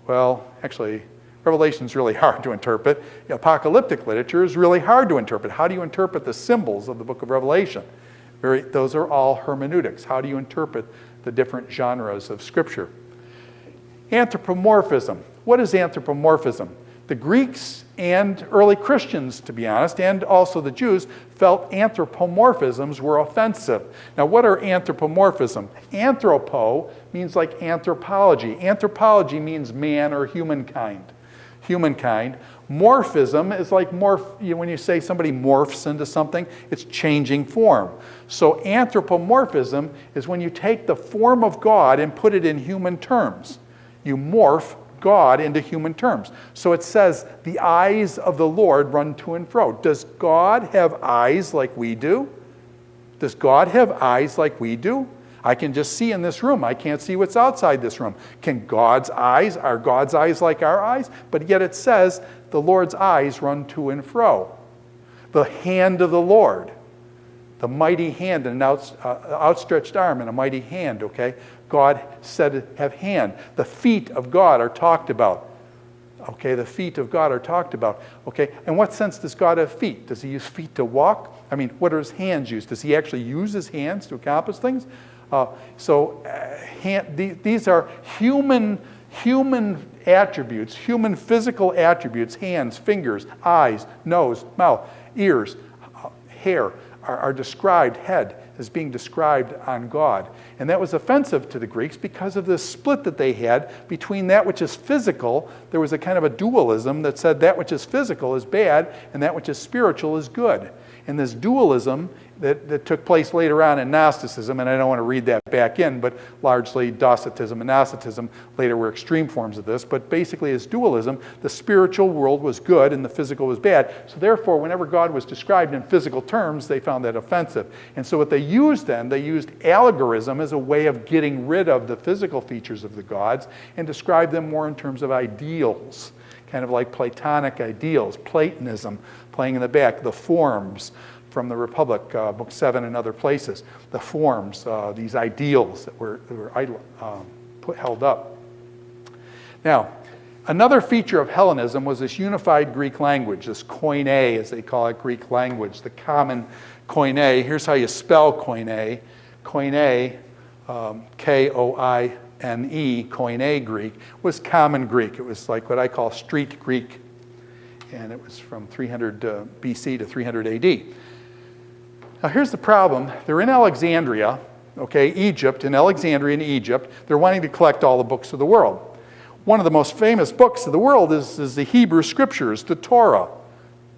Well, actually, Revelation's really hard to interpret. Apocalyptic literature is really hard to interpret. How do you interpret the symbols of the book of Revelation? Those are all hermeneutics. How do you interpret the different genres of Scripture? Anthropomorphism. What is anthropomorphism? The Greeks and early Christians, to be honest, and also the Jews, felt anthropomorphisms were offensive. Now, what are anthropomorphism? Anthropo means like anthropology. Anthropology means man or humankind. Humankind. Morphism is like when you say somebody morphs into something, it's changing form. So anthropomorphism is when you take the form of God and put it in human terms. You morph God into human terms. So it says, the eyes of the Lord run to and fro. Does God have eyes like we do? Does God have eyes like we do? I can just see in this room. I can't see what's outside this room. Are God's eyes like our eyes? But yet it says, the Lord's eyes run to and fro. The hand of the Lord. The mighty hand, and an outstretched arm and a mighty hand, okay? God said have hand. The feet of God are talked about. Okay, the feet of God are talked about. Okay, in what sense does God have feet? Does he use feet to walk? I mean, what are his hands used? Does he actually use his hands to accomplish things? These are human attributes, human physical attributes, hands, fingers, eyes, nose, mouth, ears, hair, are described, head is being described on God. And that was offensive to the Greeks because of the split that they had between that which is physical. There was a kind of a dualism that said that which is physical is bad and that which is spiritual is good. And this dualism that took place later on in Gnosticism, and I don't want to read that back in, but largely Docetism and Gnosticism later were extreme forms of this, but basically as dualism, the spiritual world was good and the physical was bad. So therefore, whenever God was described in physical terms, they found that offensive. And so what they used then, they used allegorism as a way of getting rid of the physical features of the gods and describe them more in terms of ideals, kind of like Platonic ideals, Platonism, playing in the back, the forms, from the Republic, Book 7 and other places. The forms, these ideals that were held up. Now, another feature of Hellenism was this unified Greek language, this koine, as they call it, Greek language, the common koine. Here's how you spell koine. Koine, K-O-I-N-E, koine Greek, was common Greek. It was like what I call street Greek, and it was from 300 BC to 300 AD. Now here's the problem. They're in Alexandria, okay, Egypt, in Alexandria in Egypt. They're wanting to collect all the books of the world. One of the most famous books of the world is the Hebrew Scriptures, the Torah,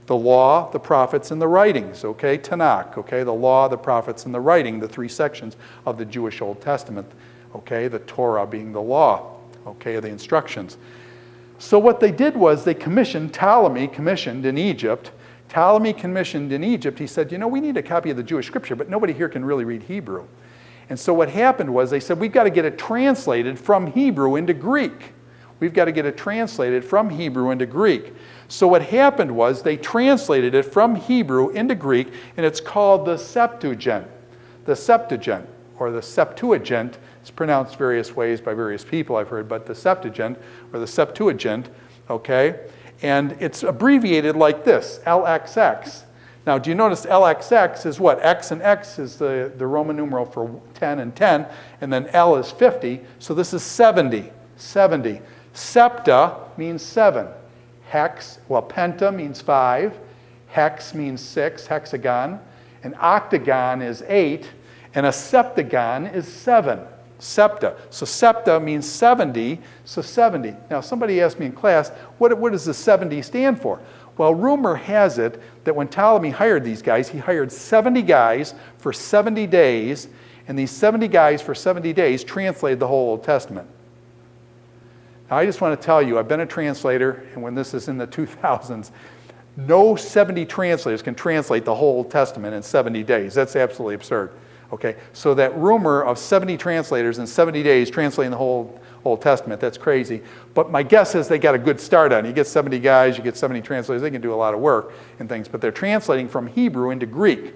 the Law, the Prophets, and the Writings, okay, Tanakh, okay, the Law, the Prophets, and the Writing, the three sections of the Jewish Old Testament, okay, the Torah being the law, okay, the instructions. So what they did was they Ptolemy commissioned in Egypt. He said, you know, we need a copy of the Jewish scripture, but nobody here can really read Hebrew. And so what happened was they said, we've got to get it translated from Hebrew into Greek. So what happened was they translated it from Hebrew into Greek, and it's called the Septuagint. The Septuagint, or the Septuagint, it's pronounced various ways by various people I've heard, but the Septuagint, or the Septuagint, okay? And it's abbreviated like this, LXX. Now, do you notice LXX is what? X and X is the Roman numeral for 10 and 10, and then L is 50, so this is 70. 70. Septa means 7. Hex, well, penta means 5. Hex means 6, hexagon. An octagon is 8, and a septagon is 7. Septa. So septa means 70, so 70. Now somebody asked me in class, what does the 70 stand for? Well, rumor has it that when Ptolemy hired these guys, he hired 70 guys for 70 days, and these 70 guys for 70 days translated the whole Old Testament. Now I just want to tell you, I've been a translator, and when this is in the 2000s, no 70 translators can translate the whole Old Testament in 70 days. That's absolutely absurd. Okay, so that rumor of 70 translators in 70 days translating the whole Old Testament, that's crazy. But my guess is they got a good start on it. You get 70 guys, you get 70 translators, they can do a lot of work and things, but they're translating from Hebrew into Greek.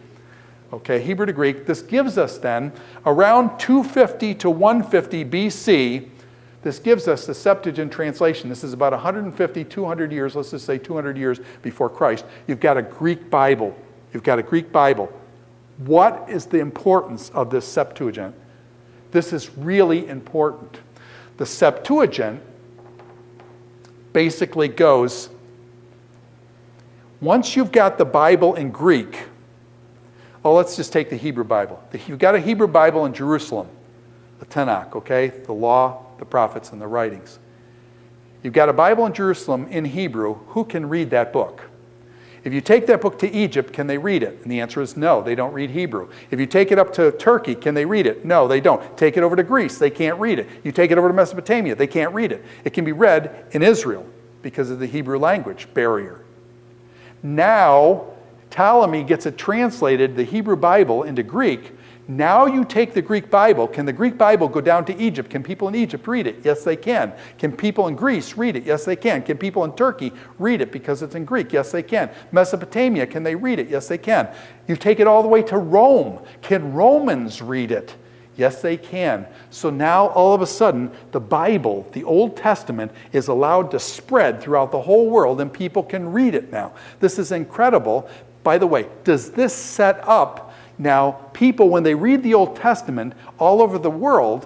Okay, Hebrew to Greek. This gives us then, around 250 to 150 BC, this gives us the Septuagint translation. This is about 150, 200 years, let's just say 200 years before Christ. You've got a Greek Bible. What is the importance of this Septuagint? This is really important. The Septuagint basically goes, once you've got the Bible in Greek, let's just take the Hebrew Bible. You've got a Hebrew Bible in Jerusalem, the Tanakh, okay? The law, the prophets, and the writings. You've got a Bible in Jerusalem in Hebrew. Who can read that book? If you take that book to Egypt, can they read it? And the answer is no, they don't read Hebrew. If you take it up to Turkey, can they read it? No, they don't. Take it over to Greece, they can't read it. You take it over to Mesopotamia, they can't read it. It can be read in Israel because of the Hebrew language barrier. Now, Ptolemy gets it translated, the Hebrew Bible, into Greek. Now you take the Greek Bible. Can the Greek Bible go down to Egypt? Can people in Egypt read it? Yes, they can. Can people in Greece read it? Yes, they can. Can people in Turkey read it because it's in Greek? Yes, they can. Mesopotamia, can they read it? Yes, they can. You take it all the way to Rome. Can Romans read it? Yes, they can. So now, all of a sudden, the Bible, the Old Testament, is allowed to spread throughout the whole world, and people can read it now. This is incredible. By the way, does this set up now people, when they read the Old Testament all over the world,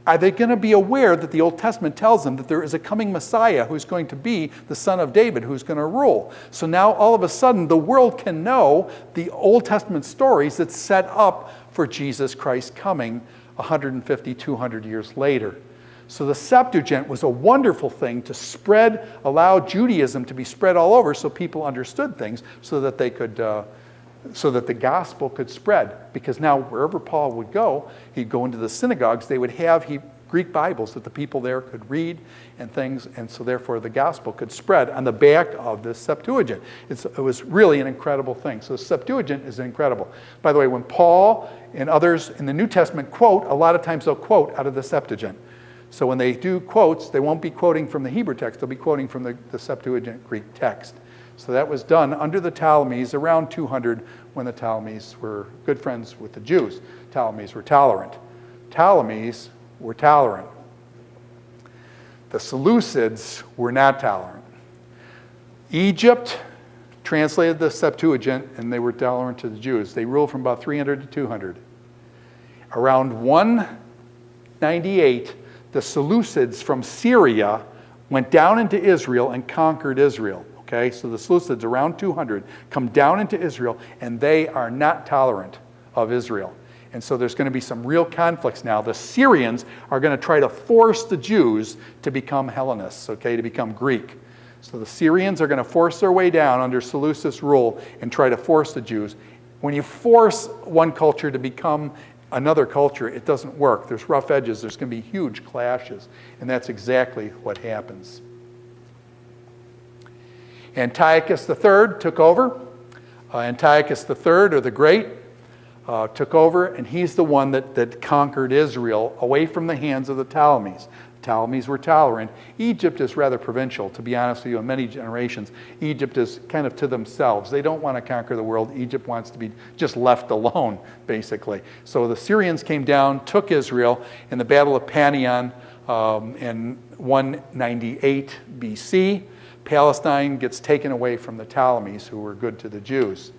are they going to be aware that the Old Testament tells them that there is a coming Messiah who's going to be the son of David, who's going to rule? So now all of a sudden the world can know the Old Testament stories that set up for Jesus Christ coming 150, 200 years later. So the Septuagint was a wonderful thing to spread, allow Judaism to be spread all over so people understood things so that they could, so that the gospel could spread. Because now wherever Paul would go, he'd go into the synagogues, they would have Greek Bibles that the people there could read and things, and so therefore the gospel could spread on the back of this Septuagint. It was really an incredible thing. So the Septuagint is incredible. By the way, when Paul and others in the New Testament quote, a lot of times they'll quote out of the Septuagint. So when they do quotes, they won't be quoting from the Hebrew text, they'll be quoting from the Septuagint Greek text. So that was done under the Ptolemies around 200 when the Ptolemies were good friends with the Jews. Ptolemies were tolerant. Ptolemies were tolerant. The Seleucids were not tolerant. Egypt translated the Septuagint and they were tolerant to the Jews. They ruled from about 300 to 200. Around 198, the Seleucids from Syria went down into Israel and conquered Israel. Okay, so the Seleucids, around 200, come down into Israel, and they are not tolerant of Israel. And so there's going to be some real conflicts now. The Syrians are going to try to force the Jews to become Hellenists, okay, to become Greek. So the Syrians are going to force their way down under Seleucus' rule and try to force the Jews. When you force one culture to become another culture, it doesn't work. There's rough edges. There's going to be huge clashes. And that's exactly what happens. Antiochus III took over. Antiochus III, or the Great, took over, and he's the one that conquered Israel away from the hands of the Ptolemies. The Ptolemies were tolerant. Egypt is rather provincial, to be honest with you, in many generations. Egypt is kind of to themselves. They don't want to conquer the world. Egypt wants to be just left alone, basically. So the Syrians came down, took Israel in the Battle of Panion in 198 BC. Palestine gets taken away from the Ptolemies, who were good to the Jews.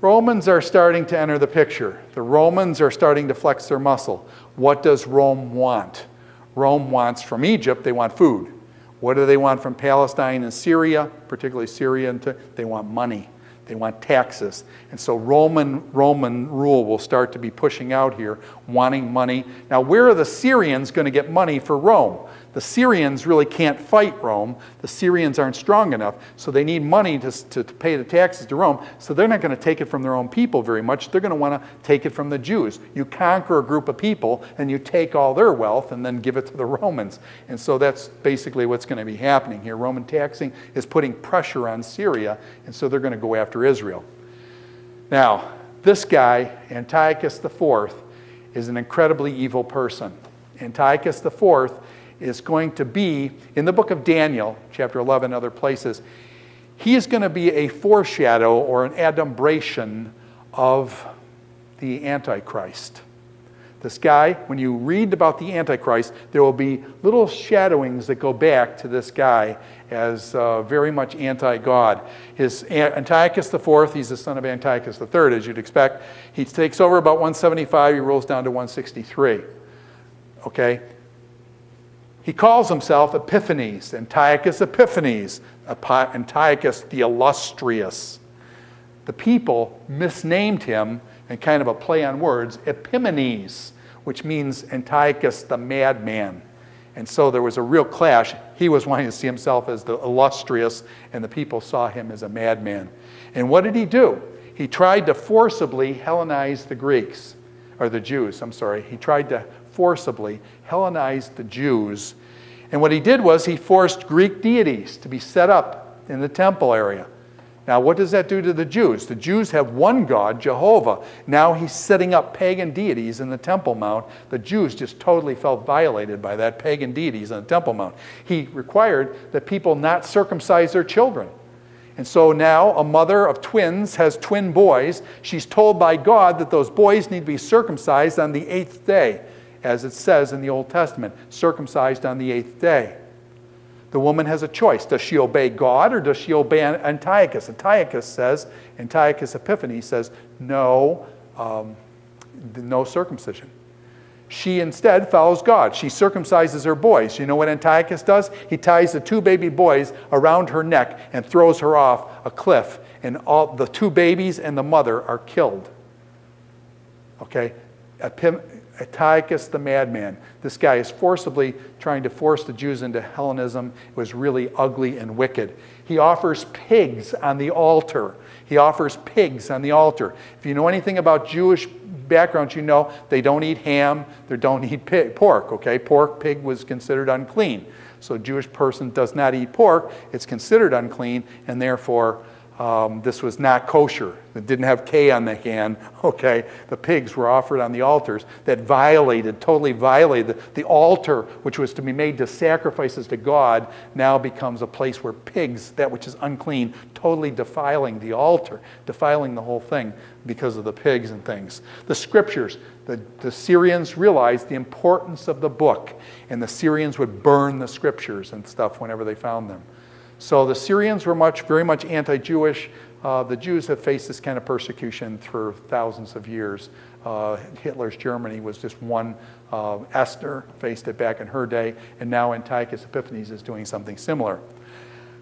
Romans are starting to enter the picture. The Romans are starting to flex their muscle. What does Rome want? Rome wants from Egypt, they want food. What do they want from Palestine and Syria, particularly Syria? They want money. They want taxes. And so Roman rule will start to be pushing out here, wanting money. Now, where are the Syrians going to get money for Rome? The Syrians really can't fight Rome. The Syrians aren't strong enough, so they need money to pay the taxes to Rome. So they're not going to take it from their own people very much. They're going to want to take it from the Jews. You conquer a group of people, and you take all their wealth and then give it to the Romans. And so that's basically what's going to be happening here. Roman taxing is putting pressure on Syria, and so they're going to go after Israel. Now, this guy, Antiochus IV, is an incredibly evil person. Antiochus IV is going to be, in the book of Daniel, chapter 11, other places, he is going to be a foreshadow or an adumbration of the Antichrist. This guy, when you read about the Antichrist, there will be little shadowings that go back to this guy as very much anti-God. Antiochus IV, he's the son of Antiochus III, as you'd expect. He takes over about 175, he rolls down to 163. Okay? He calls himself Epiphanes, Antiochus Epiphanes, Antiochus the Illustrious. The people misnamed him, and kind of a play on words, Epimanes, which means Antiochus the madman. And so there was a real clash. He was wanting to see himself as the illustrious, and the people saw him as a madman. And what did he do? He tried to forcibly Hellenize the Greeks, or the Jews, I'm sorry. He tried to forcibly Hellenize the Jews. And what he did was he forced Greek deities to be set up in the temple area. Now, what does that do to the Jews? The Jews have one God, Jehovah. Now he's setting up pagan deities in the Temple Mount. The Jews just totally felt violated by that, pagan deities in the Temple Mount. He required that people not circumcise their children. And so now a mother of twins has twin boys. She's told by God that those boys need to be circumcised on the 8th day, as it says in the Old Testament, circumcised on the 8th day. The woman has a choice. Does she obey God or does she obey Antiochus? Antiochus Epiphanes says, no circumcision. She instead follows God. She circumcises her boys. You know what Antiochus does? He ties the 2 baby boys around her neck and throws her off a cliff. And all the 2 babies and the mother are killed. Okay? Antiochus the madman. This guy is forcibly trying to force the Jews into Hellenism. It was really ugly and wicked. He offers pigs on the altar. He offers pigs on the altar. If you know anything about Jewish background, you know they don't eat ham, they don't eat pork. Okay, pig was considered unclean. So a Jewish person does not eat pork. It's considered unclean, and therefore this was not kosher. It didn't have K on the can. Okay, the pigs were offered on the altars that totally violated the altar, which was to be made to sacrifices to God, now becomes a place where pigs, that which is unclean, totally defiling the altar, defiling the whole thing because of the pigs and things. The scriptures, the Syrians realized the importance of the book, and the Syrians would burn the scriptures and stuff whenever they found them. So the Syrians were very much anti-Jewish. The Jews have faced this kind of persecution for thousands of years. Hitler's Germany was just one. Esther faced it back in her day, and now Antiochus Epiphanes is doing something similar.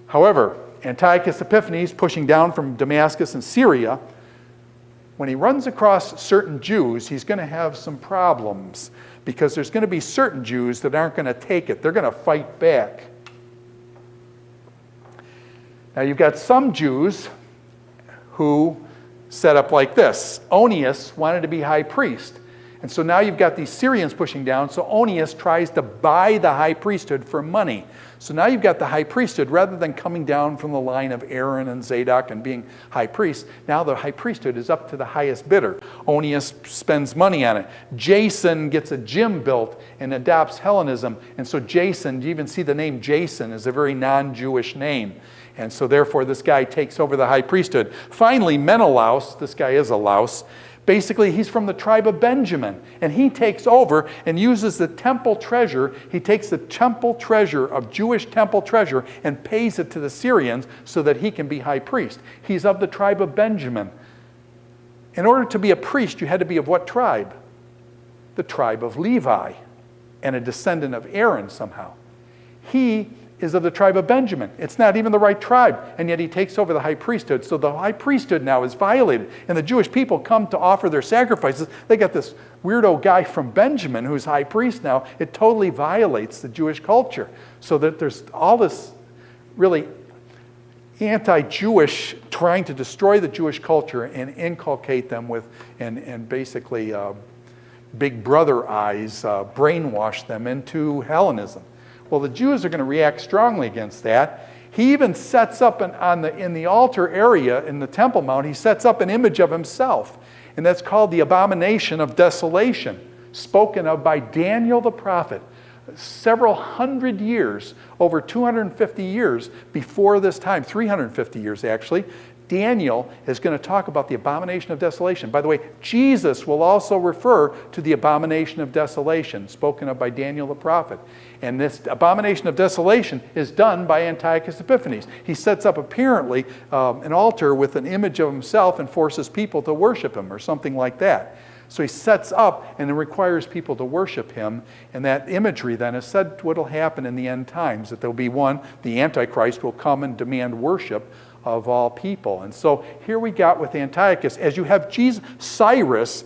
However, Antiochus Epiphanes, pushing down from Damascus and Syria, when he runs across certain Jews, he's going to have some problems, because there's going to be certain Jews that aren't going to take it. They're going to fight back. Now you've got some Jews who set up like this. Onias wanted to be high priest. And so now you've got these Syrians pushing down, so Onias tries to buy the high priesthood for money. So now you've got the high priesthood, rather than coming down from the line of Aaron and Zadok and being high priest, now the high priesthood is up to the highest bidder. Onias spends money on it. Jason gets a gym built and adopts Hellenism. And so Jason, you even see the name Jason, is a very non-Jewish name. And so therefore this guy takes over the high priesthood. Finally, Menelaus, this guy is a louse, basically he's from the tribe of Benjamin. And he takes over and uses the temple treasure. He takes the temple treasure of Jewish temple treasure and pays it to the Syrians so that he can be high priest. He's of the tribe of Benjamin. In order to be a priest, you had to be of what tribe? The tribe of Levi, and a descendant of Aaron somehow. He is of the tribe of Benjamin. It's not even the right tribe, and yet he takes over the high priesthood. So the high priesthood now is violated, and the Jewish people come to offer their sacrifices. They got this weirdo guy from Benjamin who's high priest now. It totally violates the Jewish culture. So that there's all this really anti-Jewish, trying to destroy the Jewish culture and inculcate them with, and basically big brother eyes, brainwash them into Hellenism. Well, the Jews are going to react strongly against that. He even sets up in the altar area in the Temple Mount, he sets up an image of himself. And that's called the abomination of desolation, spoken of by Daniel the prophet. Several hundred years, over 250 years before this time, 350 years actually, Daniel is going to talk about the abomination of desolation. By the way, Jesus will also refer to the abomination of desolation, spoken of by Daniel the prophet. And this abomination of desolation is done by Antiochus Epiphanes. He sets up apparently an altar with an image of himself and forces people to worship him or something like that. So he sets up and then requires people to worship him. And that imagery then is said what will happen in the end times, that there'll be one, the Antichrist will come and demand worship of all people. And so here we got with Antiochus, as you have Cyrus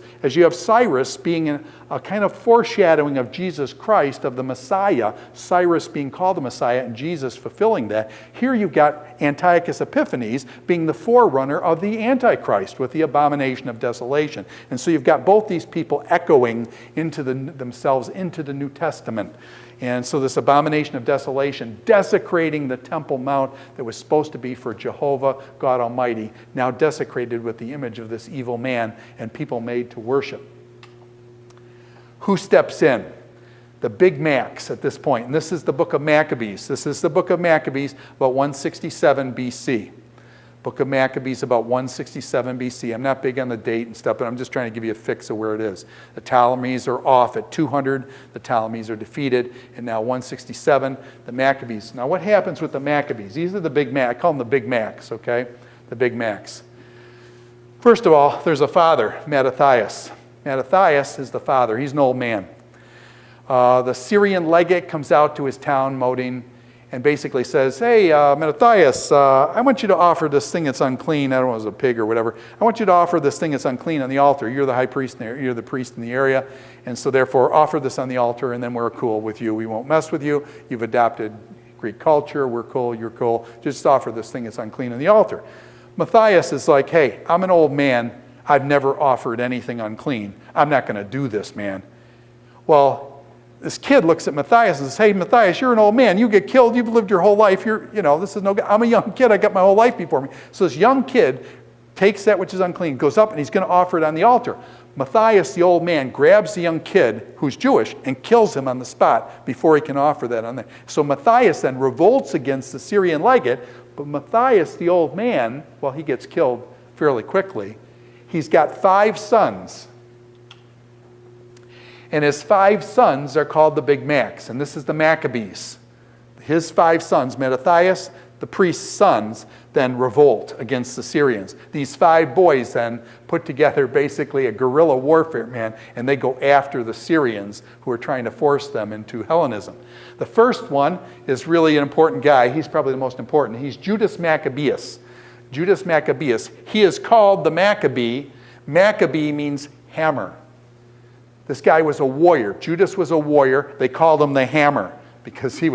being a kind of foreshadowing of Jesus Christ, of the Messiah, Cyrus being called the Messiah and Jesus fulfilling that. Here you've got Antiochus Epiphanes being the forerunner of the Antichrist with the abomination of desolation. And so you've got both these people echoing themselves into the New Testament. And so this abomination of desolation, desecrating the Temple Mount that was supposed to be for Jehovah, God Almighty, now desecrated with the image of this evil man and people made to worship. Who steps in? The Big Macs at this point. And this is the book of Maccabees. This is the book of Maccabees, about 167 BC. Book of Maccabees, about 167 BC. I'm not big on the date and stuff, but I'm just trying to give you a fix of where it is. The Ptolemies are off at 200. The Ptolemies are defeated. And now 167, the Maccabees. Now what happens with the Maccabees? These are the Big Macs. I call them the Big Macs, okay? The Big Macs. First of all, there's a father, Mattathias. Mattathias is the father. He's an old man. The Syrian legate comes out to his town, Modin, and basically says, hey, Mattathias, I want you to offer this thing that's unclean. I don't know if it was a pig or whatever. I want you to offer this thing that's unclean on the altar. You're the high priest, you're the priest in the area, and so therefore offer this on the altar, and then we're cool with you. We won't mess with you. You've adopted Greek culture. We're cool. You're cool. Just offer this thing that's unclean on the altar. Matthias is like, hey, I'm an old man. I've never offered anything unclean. I'm not going to do this, man. Well, this kid looks at Matthias and says, hey, Matthias, you're an old man. You get killed. You've lived your whole life. This is no good. I'm a young kid. I got my whole life before me. So this young kid takes that which is unclean, goes up, and he's going to offer it on the altar. Matthias, the old man, grabs the young kid, who's Jewish, and kills him on the spot before he can offer that on there. So Matthias then revolts against the Syrian legate, but Matthias, the old man, well, he gets killed fairly quickly. He's got 5 sons. And his 5 sons are called the Big Macs. And this is the Maccabees. His 5 sons, Mattathias, the priest's sons, then revolt against the Syrians. These 5 boys then put together basically a guerrilla warfare, man, and they go after the Syrians who are trying to force them into Hellenism. The first one is really an important guy. He's probably the most important. He's Judas Maccabeus. Judas Maccabeus. He is called the Maccabee. Maccabee means hammer. This guy was a warrior. Judas was a warrior. They called him the Hammer because he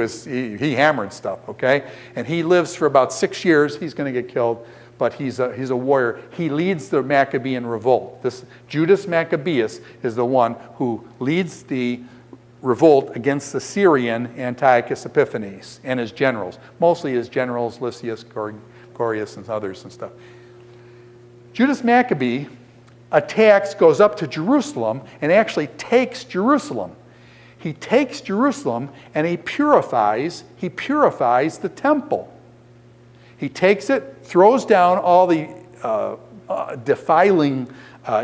hammered stuff, okay? And he lives for about 6 years. He's going to get killed, but he's a warrior. He leads the Maccabean revolt. This Judas Maccabeus is the one who leads the revolt against the Syrian Antiochus Epiphanes and his generals. Mostly his generals, Lysias, Gorius, and others and stuff. Judas Maccabee goes up to Jerusalem and actually takes Jerusalem. He takes Jerusalem and he purifies the temple. He takes it, throws down all the defiling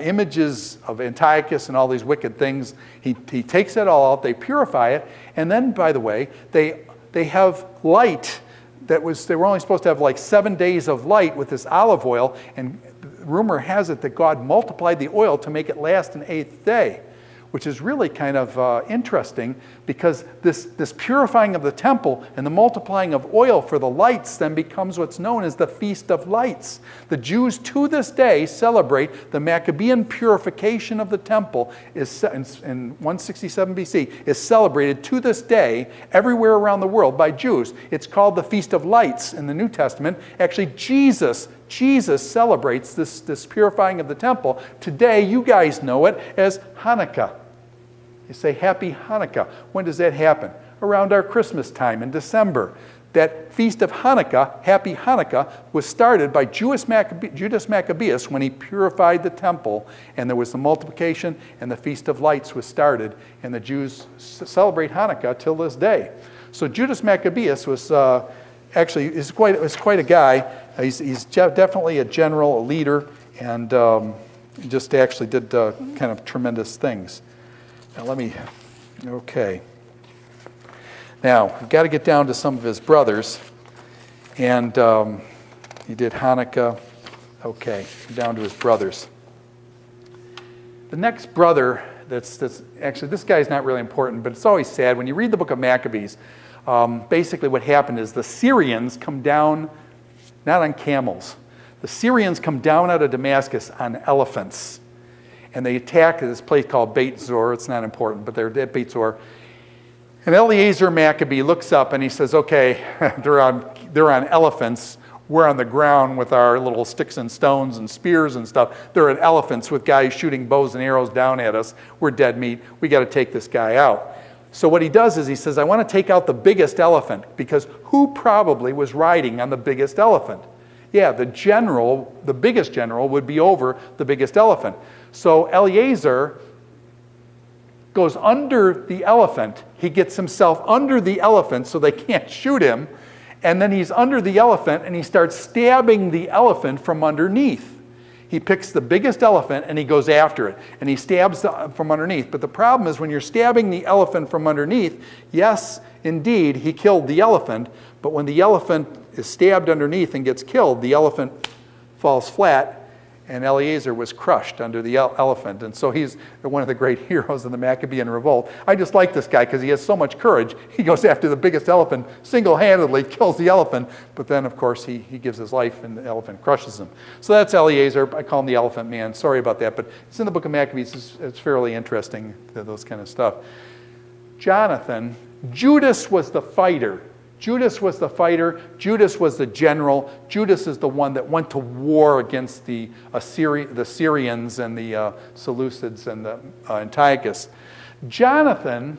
images of Antiochus and all these wicked things. He takes it all out, they purify it, and then, by the way, they have light. They were only supposed to have like 7 days of light with this olive oil, and rumor has it that God multiplied the oil to make it last an 8th day, which is really kind of interesting because this purifying of the temple and the multiplying of oil for the lights then becomes what's known as the Feast of Lights. The Jews to this day celebrate the Maccabean purification of the temple in 167 BC is celebrated to this day everywhere around the world by Jews. It's called the Feast of Lights in the New Testament. Actually, Jesus celebrates this purifying of the temple. Today, you guys know it as Hanukkah. You say, Happy Hanukkah. When does that happen? Around our Christmas time in December. That Feast of Hanukkah, Happy Hanukkah, was started by Judas Maccabeus when he purified the temple, and there was the multiplication, and the Feast of Lights was started, and the Jews celebrate Hanukkah till this day. So Judas Maccabeus was is quite a guy. He's definitely a general, a leader, and he just actually did kind of tremendous things. Now okay. Now, we've got to get down to some of his brothers, and he did Hanukkah. Okay, down to his brothers. The next brother, that's actually, this guy's not really important, but it's always sad. When you read the book of Maccabees, basically what happened is the Syrians come down, not on camels. The Syrians come down out of Damascus on elephants. And they attack this place called Beit Zor. It's not important, but they're at Beit Zor. And Eleazar Maccabee looks up and he says, okay, they're on elephants. We're on the ground with our little sticks and stones and spears and stuff. They're at elephants with guys shooting bows and arrows down at us. We're dead meat. We got to take this guy out. So what he does is he says, I want to take out the biggest elephant, because who probably was riding on the biggest elephant? Yeah, the biggest general would be over the biggest elephant. So Eleazar goes under the elephant. He gets himself under the elephant so they can't shoot him. And then he's under the elephant and he starts stabbing the elephant from underneath. He picks the biggest elephant and he goes after it. And he stabs from underneath. But the problem is when you're stabbing the elephant from underneath, yes, indeed, he killed the elephant. But when the elephant is stabbed underneath and gets killed, the elephant falls flat. And Eleazar was crushed under the elephant. And so he's one of the great heroes of the Maccabean revolt. I just like this guy because he has so much courage. He goes after the biggest elephant, single-handedly kills the elephant, but then, of course, he gives his life and the elephant crushes him. So that's Eleazar. I call him the Elephant Man. Sorry about that, but it's in the book of Maccabees. It's fairly interesting, those kind of stuff. Jonathan, Judas was the fighter. Judas was the fighter. Judas was the general. Judas is the one that went to war against the Syrians and the Seleucids and the Antiochus. Jonathan,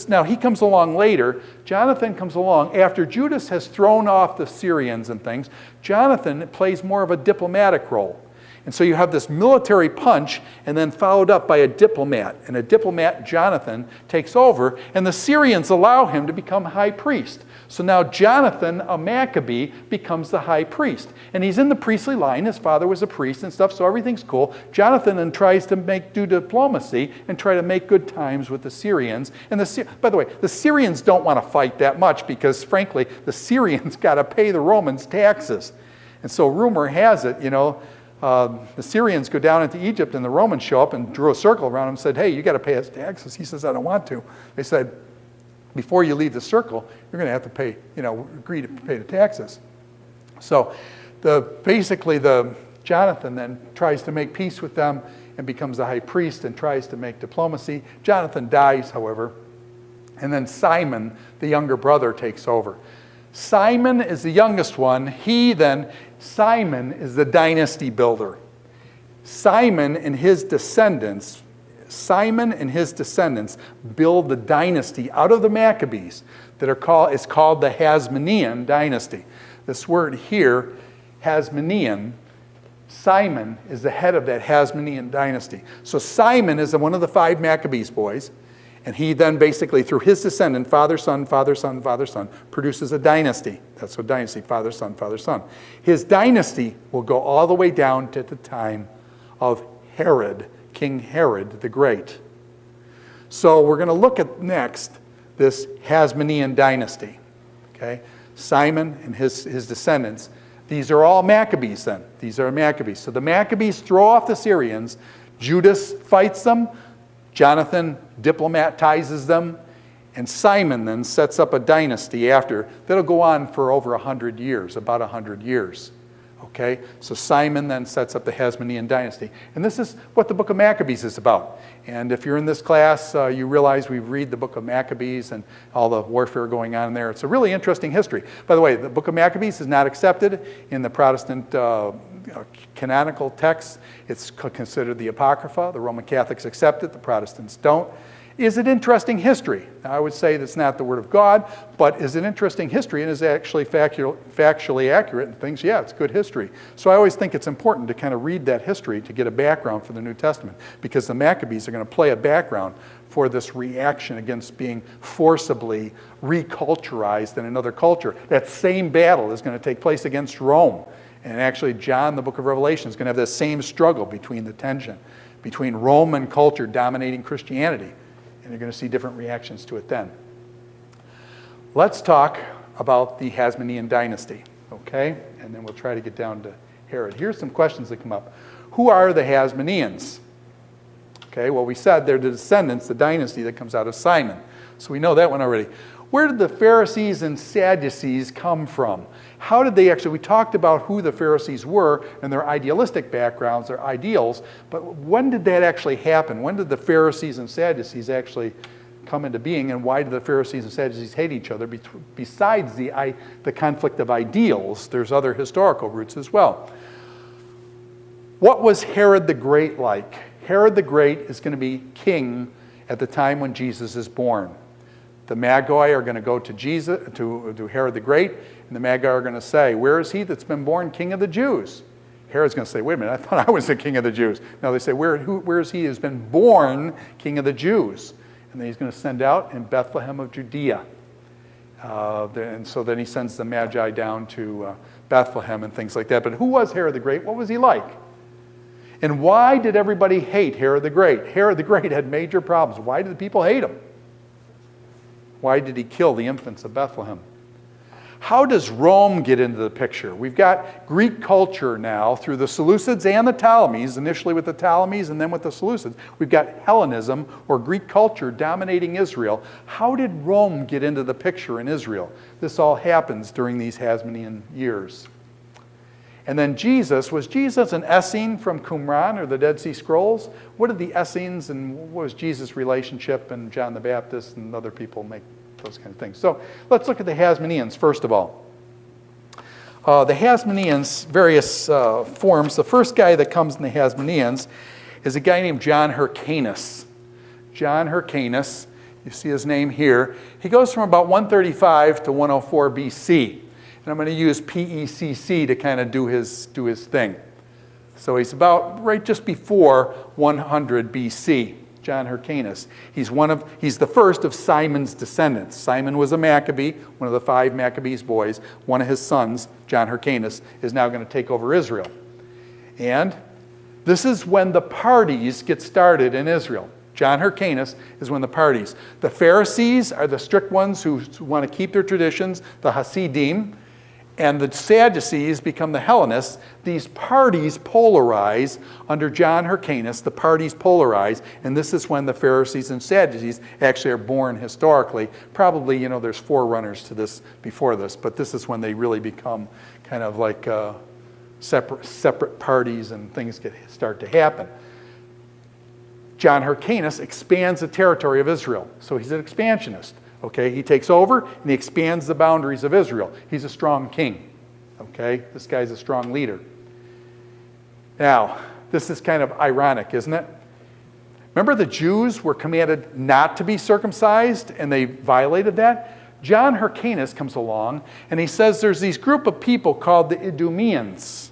now he comes along later. Jonathan comes along after Judas has thrown off the Syrians and things. Jonathan plays more of a diplomatic role. And so you have this military punch and then followed up by a diplomat. And a diplomat, Jonathan, takes over, and the Syrians allow him to become high priest. So now Jonathan, a Maccabee, becomes the high priest. And he's in the priestly line. His father was a priest and stuff, so everything's cool. Jonathan then tries to do diplomacy and try to make good times with the Syrians. And by the way, the Syrians don't want to fight that much because, frankly, the Syrians got to pay the Romans taxes. And so rumor has it, the Syrians go down into Egypt and the Romans show up and drew a circle around him and said, hey, you got to pay us taxes. He says, I don't want to. They said, before you leave the circle, you're going to have to pay, agree to pay the taxes. So basically Jonathan then tries to make peace with them and becomes a high priest and tries to make diplomacy. Jonathan dies, however, and then Simon, the younger brother, takes over. Simon is the youngest one. Simon is the dynasty builder. Simon and his descendants build the dynasty out of the Maccabees that is called the Hasmonean dynasty. This word here, Hasmonean, Simon is the head of that Hasmonean dynasty. So Simon is one of the 5 Maccabees boys. And he then basically, through his descendant, father, son, father, son, father, son, produces a dynasty. That's what dynasty, father, son, father, son. His dynasty will go all the way down to the time of Herod, King Herod the Great. So we're going to look at next this Hasmonean dynasty. Okay? Simon and his descendants. These are all Maccabees then. These are Maccabees. So the Maccabees throw off the Syrians. Judas fights them. Jonathan diplomatizes them, and Simon then sets up a dynasty after that'll go on for over 100 years, about 100 years. Okay? So Simon then sets up the Hasmonean dynasty. And this is what the book of Maccabees is about. And if you're in this class, you realize we read the book of Maccabees and all the warfare going on in there. It's a really interesting history. By the way, the book of Maccabees is not accepted in the Protestant canonical texts. It's considered the Apocrypha. The Roman Catholics accept it. The Protestants don't. Is it interesting history? Now, I would say that's not the Word of God, but is it interesting history and is it actually factually accurate and things? Yeah, it's good history. So I always think it's important to kind of read that history to get a background for the New Testament, because the Maccabees are going to play a background for this reaction against being forcibly reculturized in another culture. That same battle is going to take place against Rome. And actually, John, the book of Revelation, is going to have the same struggle between the tension, between Roman culture dominating Christianity. And you're going to see different reactions to it then. Let's talk about the Hasmonean dynasty, okay? And then we'll try to get down to Herod. Here's some questions that come up. Who are the Hasmoneans? Okay, well, we said they're the descendants, the dynasty that comes out of Simon. So we know that one already. Where did the Pharisees and Sadducees come from? How did they actually, we talked about who the Pharisees were and their idealistic backgrounds, their ideals, but when did that actually happen? When did the Pharisees and Sadducees actually come into being, and why did the Pharisees and Sadducees hate each other? Besides the conflict of ideals, there's other historical roots as well. What was Herod the Great like? Herod the Great is going to be king at the time when Jesus is born. The Magi are going to go to Jesus, to Herod the Great, and the Magi are going to say, "Where is he that's been born king of the Jews?" Herod's going to say, "Wait a minute, I thought I was the king of the Jews." No, they say, where is he who's been born king of the Jews? And then he's going to send out in Bethlehem of Judea. And so then he sends the Magi down to Bethlehem and things like that. But who was Herod the Great? What was he like? And why did everybody hate Herod the Great? Herod the Great had major problems. Why did the people hate him? Why did he kill the infants of Bethlehem? How does Rome get into the picture? We've got Greek culture now through the Seleucids and the Ptolemies, initially with the Ptolemies and then with the Seleucids. We've got Hellenism, or Greek culture, dominating Israel. How did Rome get into the picture in Israel? This all happens during these Hasmonean years. And then was Jesus an Essene from Qumran or the Dead Sea Scrolls? What did the Essenes and what was Jesus' relationship and John the Baptist and other people make those kind of things? So let's look at the Hasmoneans first of all. The Hasmoneans, various forms. The first guy that comes in the Hasmoneans is a guy named John Hyrcanus. John Hyrcanus, you see his name here. He goes from about 135 to 104 BC. And I'm going to use PECC to kind of do his thing. So he's about right just before 100 BC, John Hyrcanus. He's the first of Simon's descendants. Simon was a Maccabee, one of the 5 Maccabees boys. One of his sons, John Hyrcanus, is now going to take over Israel. And this is when the parties get started in Israel. John Hyrcanus is when the parties. The Pharisees are the strict ones who want to keep their traditions, the Hasidim. And the Sadducees become the Hellenists. These parties polarize under John Hyrcanus. The parties polarize, and this is when the Pharisees and Sadducees actually are born historically. Probably, there's forerunners to this before this, but this is when they really become kind of like separate parties and things start to happen. John Hyrcanus expands the territory of Israel, so he's an expansionist. Okay, he takes over and he expands the boundaries of Israel. He's a strong king. Okay, this guy's a strong leader. Now, this is kind of ironic, isn't it? Remember the Jews were commanded not to be circumcised and they violated that? John Hyrcanus comes along and he says there's these group of people called the Idumeans.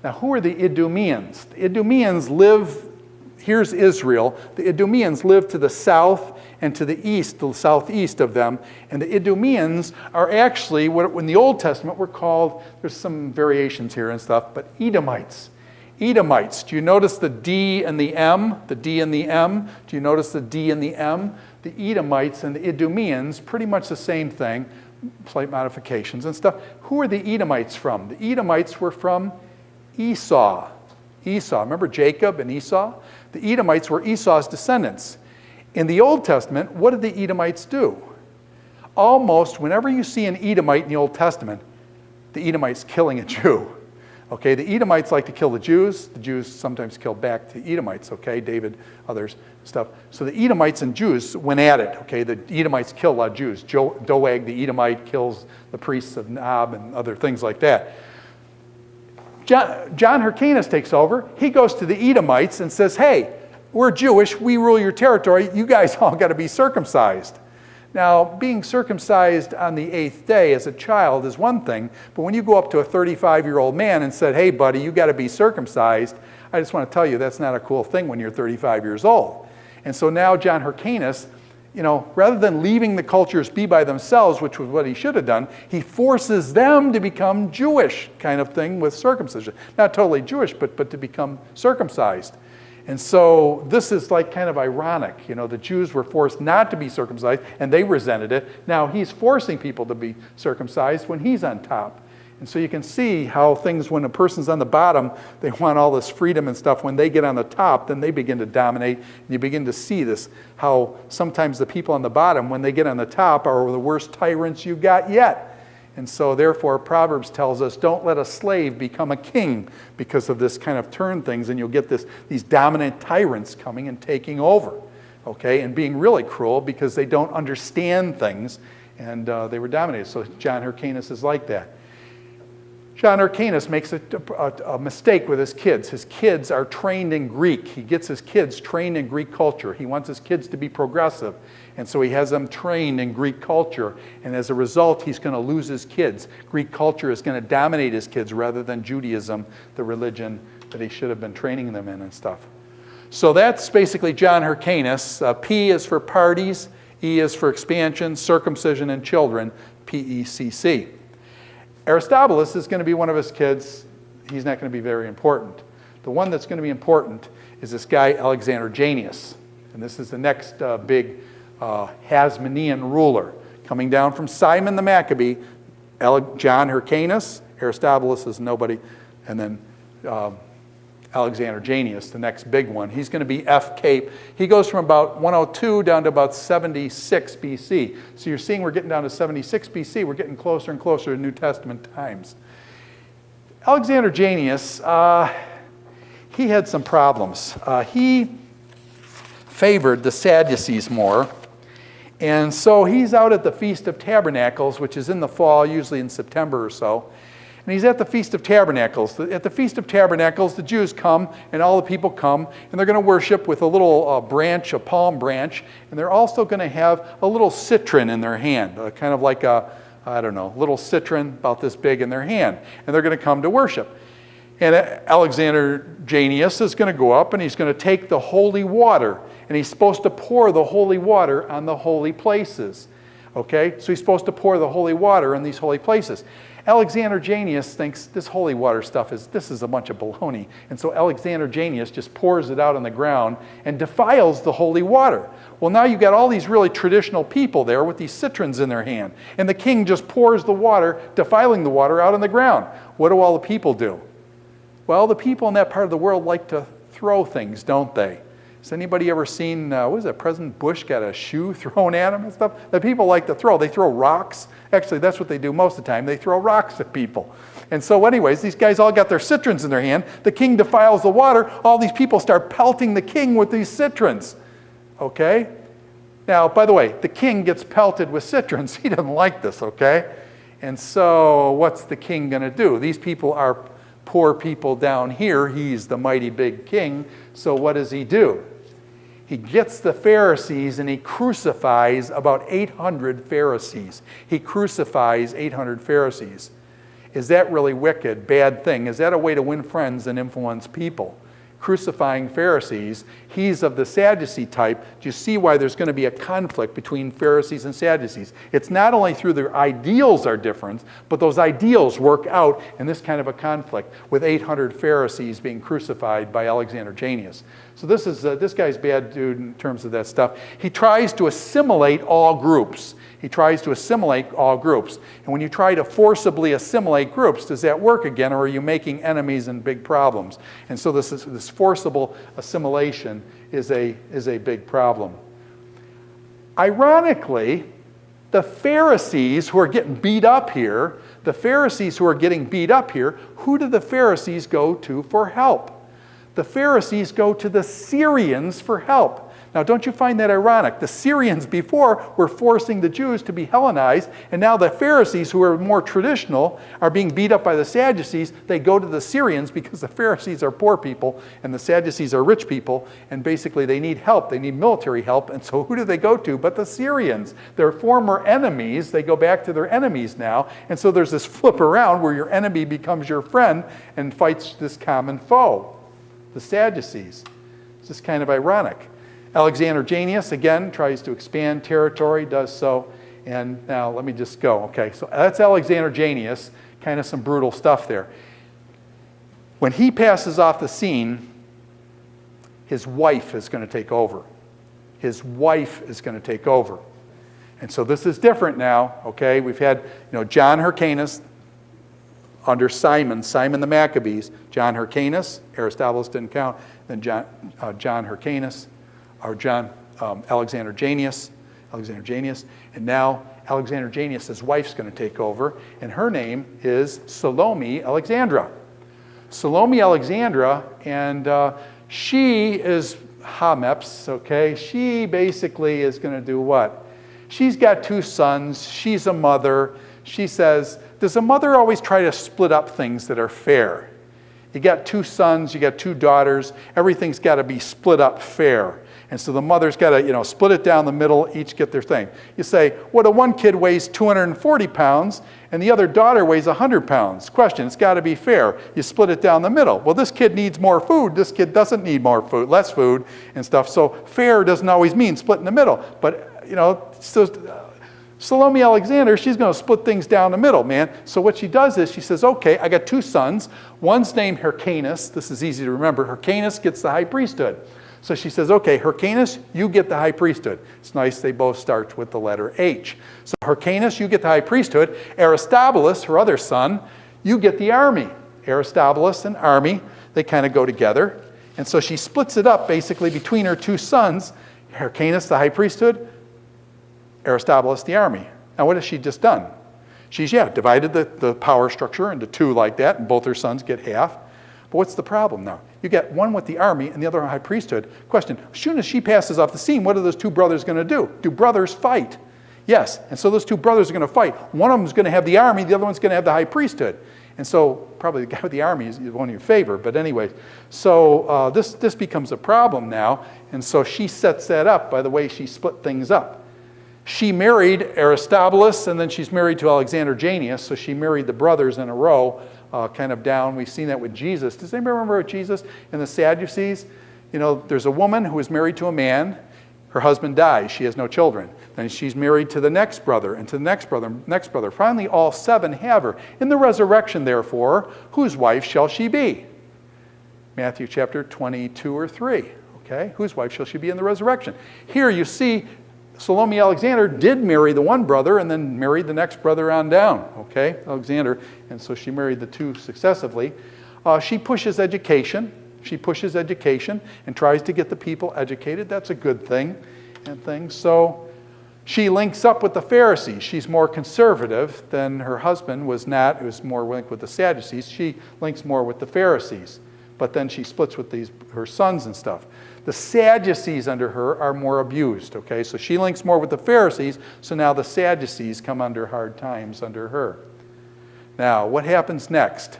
Now, who are the Idumeans? The Idumeans live, here's Israel. The Idumeans live to the south and to the east, the southeast of them. And the Idumeans are actually what in the Old Testament were called, there's some variations here and stuff, but Edomites. Edomites. Do you notice the D and the M? The D and the M? Do you notice the D and the M? The Edomites and the Idumeans, pretty much the same thing, slight modifications and stuff. Who are the Edomites from? The Edomites were from Esau. Esau. Remember Jacob and Esau? The Edomites were Esau's descendants. In the Old Testament, what did the Edomites do? Almost whenever you see an Edomite in the Old Testament, the Edomite's killing a Jew. Okay, the Edomites like to kill the Jews. The Jews sometimes kill back the Edomites, okay, David, others, stuff. So the Edomites and Jews went at it, okay? The Edomites kill a lot of Jews. Doeg, the Edomite, kills the priests of Nob and other things like that. John Hyrcanus takes over. He goes to the Edomites and says, hey, we're Jewish, we rule your territory, you guys all got to be circumcised. Now, being circumcised on the 8th day as a child is one thing, but when you go up to a 35-year-old man and said, hey buddy, you got to be circumcised, I just want to tell you that's not a cool thing when you're 35 years old. And so now John Hyrcanus, rather than leaving the cultures be by themselves, which was what he should have done, he forces them to become Jewish kind of thing with circumcision. Not totally Jewish, but to become circumcised. And so this is like kind of ironic. The Jews were forced not to be circumcised, and they resented it. Now he's forcing people to be circumcised when he's on top. And so you can see how things, when a person's on the bottom, they want all this freedom and stuff. When they get on the top, then they begin to dominate. And you begin to see this, how sometimes the people on the bottom, when they get on the top, are the worst tyrants you got yet. And so therefore, Proverbs tells us, don't let a slave become a king because of this kind of turn things, and you'll get these dominant tyrants coming and taking over, okay, and being really cruel because they don't understand things, and they were dominated. So John Hyrcanus is like that. John Hyrcanus makes a mistake with his kids. His kids are trained in Greek. He gets his kids trained in Greek culture. He wants his kids to be progressive. And so he has them trained in Greek culture. And as a result, he's going to lose his kids. Greek culture is going to dominate his kids rather than Judaism, the religion that he should have been training them in and stuff. So that's basically John Hyrcanus. P is for parties. E is for expansion, circumcision, and children. PECC. Aristobulus is going to be one of his kids. He's not going to be very important. The one that's going to be important is this guy, Alexander Jannaeus. And this is the next big Hasmonean ruler. Coming down from Simon the Maccabee, John Hyrcanus, Aristobulus is nobody, and then Alexander Jannaeus, the next big one. He's going to be F Cape. He goes from about 102 down to about 76 BC. So you're seeing we're getting down to 76 BC. We're getting closer and closer to New Testament times. Alexander Jannaeus, he had some problems. He favored the Sadducees more. And so he's out at the Feast of Tabernacles, which is in the fall, usually in September or so. And he's at the Feast of Tabernacles. At the Feast of Tabernacles, the Jews come, and all the people come, and they're going to worship with a little branch, a palm branch, and they're also going to have a little citron in their hand, kind of like a, I don't know, little citron about this big in their hand. And they're going to come to worship. And Alexander Jannaeus is going to go up, and he's going to take the holy water, and he's supposed to pour the holy water on the holy places. Okay? So he's supposed to pour the holy water on these holy places. Alexander Jannaeus thinks this holy water stuff this is a bunch of baloney. And so Alexander Jannaeus just pours it out on the ground and defiles the holy water. Well, now you've got all these really traditional people there with these citrons in their hand. And the king just pours the water, defiling the water out on the ground. What do all the people do? Well, the people in that part of the world like to throw things, don't they? Has anybody ever seen, President Bush got a shoe thrown at him and stuff? The people like to throw. They throw rocks. Actually, that's what they do most of the time. They throw rocks at people. And so anyways, these guys all got their citrons in their hand. The king defiles the water. All these people start pelting the king with these citrons. Okay? Now, by the way, the king gets pelted with citrons. He doesn't like this, okay? And so what's the king going to do? These people are poor people down here. He's the mighty big king. So what does he do? He gets the Pharisees and he crucifies about 800 Pharisees. He crucifies 800 Pharisees. Is that really wicked, bad thing? Is that a way to win friends and influence people? Crucifying Pharisees, he's of the Sadducee type. Do you see why there's going to be a conflict between Pharisees and Sadducees? It's not only through their ideals are different, but those ideals work out in this kind of a conflict with 800 Pharisees being crucified by Alexander Jannaeus. So this guy's bad dude in terms of that stuff. He tries to assimilate all groups. He tries to assimilate all groups. And when you try to forcibly assimilate groups, does that work again, or are you making enemies and big problems? And so this forcible assimilation is a big problem. Ironically, the Pharisees who are getting beat up here, who do the Pharisees go to for help? The Pharisees go to the Syrians for help. Now, don't you find that ironic? The Syrians before were forcing the Jews to be Hellenized, and now the Pharisees, who are more traditional, are being beat up by the Sadducees. They go to the Syrians because the Pharisees are poor people, and the Sadducees are rich people, and basically they need help. They need military help, and so who do they go to but the Syrians? Their former enemies, they go back to their enemies now, and so there's this flip around where your enemy becomes your friend and fights this common foe, the Sadducees. It's just kind of ironic. Alexander Jannaeus, again, tries to expand territory, does so. And now let me just go. Okay, so that's Alexander Jannaeus, kind of some brutal stuff there. When he passes off the scene, his wife is going to take over. His wife is going to take over. And so this is different now, okay? We've had, John Hyrcanus, under Simon the Maccabees, John Hyrcanus, Aristobulus didn't count, then John Hyrcanus, or John Alexander Jannaeus, and now Alexander Jannaeus' wife's going to take over, and her name is Salome Alexandra. Salome Alexandra, and she is Hameps, okay? She basically is going to do what? She's got 2 sons. She's a mother. She says, does a mother always try to split up things that are fair? You got 2 sons, you got 2 daughters. Everything's got to be split up fair. And so the mother's got to, split it down the middle, each get their thing. You say, well, the one kid weighs 240 pounds and the other daughter weighs 100 pounds. Question, it's got to be fair. You split it down the middle. Well, this kid needs more food. This kid doesn't need more food, less food and stuff. So fair doesn't always mean split in the middle. But, so Salome Alexander, she's going to split things down the middle, man. So what she does is she says, okay, I got 2 sons. One's named Hyrcanus. This is easy to remember. Hyrcanus gets the high priesthood. So she says, okay, Hyrcanus, you get the high priesthood. It's nice they both start with the letter H. So Hyrcanus, you get the high priesthood. Aristobulus, her other son, you get the army. Aristobulus and army, they kind of go together. And so she splits it up basically between her 2 sons. Hyrcanus, the high priesthood. Aristobulus, the army. Now what has she just done? She's, divided the power structure into 2 like that, and both her sons get half. But what's the problem now? You get one with the army and the other high priesthood. Question, as soon as she passes off the scene, what are those 2 brothers going to do? Do brothers fight? Yes, and so those 2 brothers are going to fight. One of them is going to have the army, the other one's going to have the high priesthood. And so probably the guy with the army is one in your favor, but anyway. So this becomes a problem now, and so she sets that up by the way she split things up. She married Aristobulus, and then she's married to Alexander Jannaeus, so she married the brothers in a row, kind of down. We've seen that with Jesus. Does anybody remember Jesus in the Sadducees? There's a woman who is married to a man. Her husband dies. She has no children. Then she's married to the next brother, and to the next brother. Finally, all 7 have her. In the resurrection, therefore, whose wife shall she be? Matthew chapter 22 or 3. Okay, whose wife shall she be in the resurrection? Here you see Salome Alexander did marry the one brother and then married the next brother on down, okay, Alexander, and so she married the 2 successively. She pushes education. She pushes education and tries to get the people educated. That's a good thing and things. So she links up with the Pharisees. She's more conservative than her husband was not. It was more linked with the Sadducees. She links more with the Pharisees. But then she splits with her sons and stuff. The Sadducees under her are more abused, okay? So she links more with the Pharisees, so now the Sadducees come under hard times under her. Now, what happens next?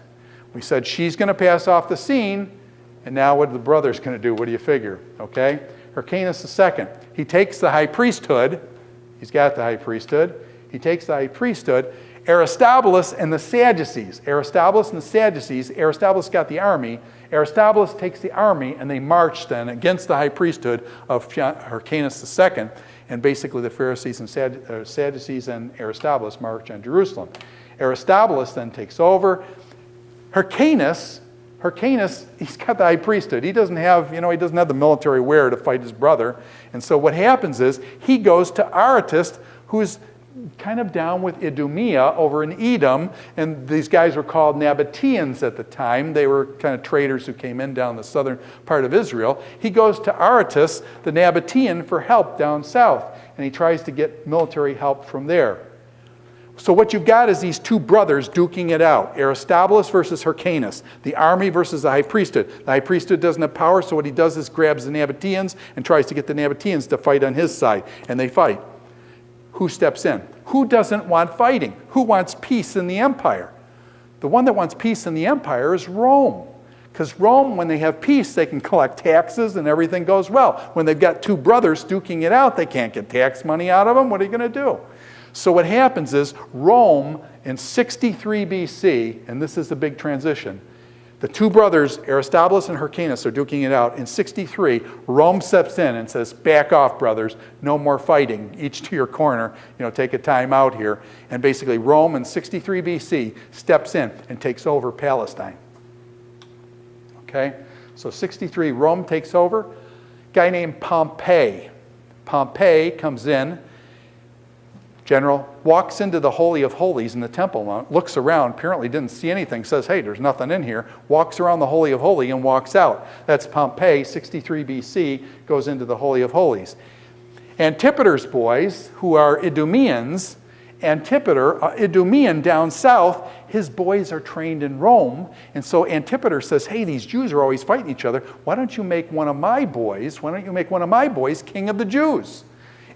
We said she's going to pass off the scene, and now what are the brothers going to do? What do you figure, okay? Hyrcanus II, he takes the high priesthood. He's got the high priesthood. He takes the high priesthood. Aristobulus and the Sadducees. Aristobulus got the army. Aristobulus takes the army, and they march then against the high priesthood of Hyrcanus II, and basically the Pharisees and Sadducees and Aristobulus march on Jerusalem. Aristobulus then takes over. Hyrcanus, he's got the high priesthood. He doesn't have the military wear to fight his brother, and so what happens is he goes to Aretas, who's kind of down with Idumea over in Edom, and these guys were called Nabateans at the time. They were kind of traders who came in down the southern part of Israel. He goes to Aretas, the Nabatean, for help down south, and he tries to get military help from there. So what you've got is these 2 brothers duking it out. Aristobulus versus Hyrcanus. The army versus the high priesthood. The high priesthood doesn't have power, so what he does is grabs the Nabateans and tries to get the Nabateans to fight on his side, and they fight. Who steps in? Who doesn't want fighting? Who wants peace in the empire? The one that wants peace in the empire is Rome. Because Rome, when they have peace, they can collect taxes and everything goes well. When they've got 2 brothers duking it out, they can't get tax money out of them. What are you going to do? So what happens is Rome in 63 BC, and this is the big transition, the 2 brothers, Aristobulus and Hyrcanus, are duking it out. In 63, Rome steps in and says, back off, brothers. No more fighting. Each to your corner. Take a time out here. And basically, Rome in 63 BC steps in and takes over Palestine. Okay? So 63, Rome takes over. Guy named Pompey. Pompey comes in. general, walks into the Holy of Holies in the Temple Mount, looks around, apparently didn't see anything, says, hey, there's nothing in here, walks around the Holy of Holies and walks out. That's Pompey, 63 BC, goes into the Holy of Holies. Antipater's boys, who are Idumeans, Antipater, Idumean down south, his boys are trained in Rome. And so Antipater says, hey, these Jews are always fighting each other. Why don't you make one of my boys king of the Jews?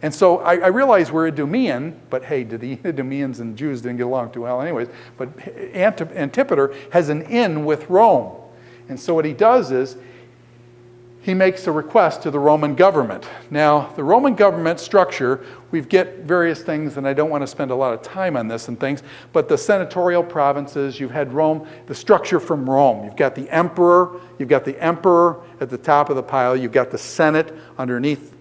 And so I realize we're Idumean, but hey, the Idumeans and Jews didn't get along too well anyways. But Antipater has an in with Rome. And so what he does is, he makes a request to the Roman government. Now, the Roman government structure, we get various things, and I don't want to spend a lot of time on this and things, but the senatorial provinces, you've had Rome, the structure from Rome. You've got the emperor at the top of the pile, you've got the Senate underneath,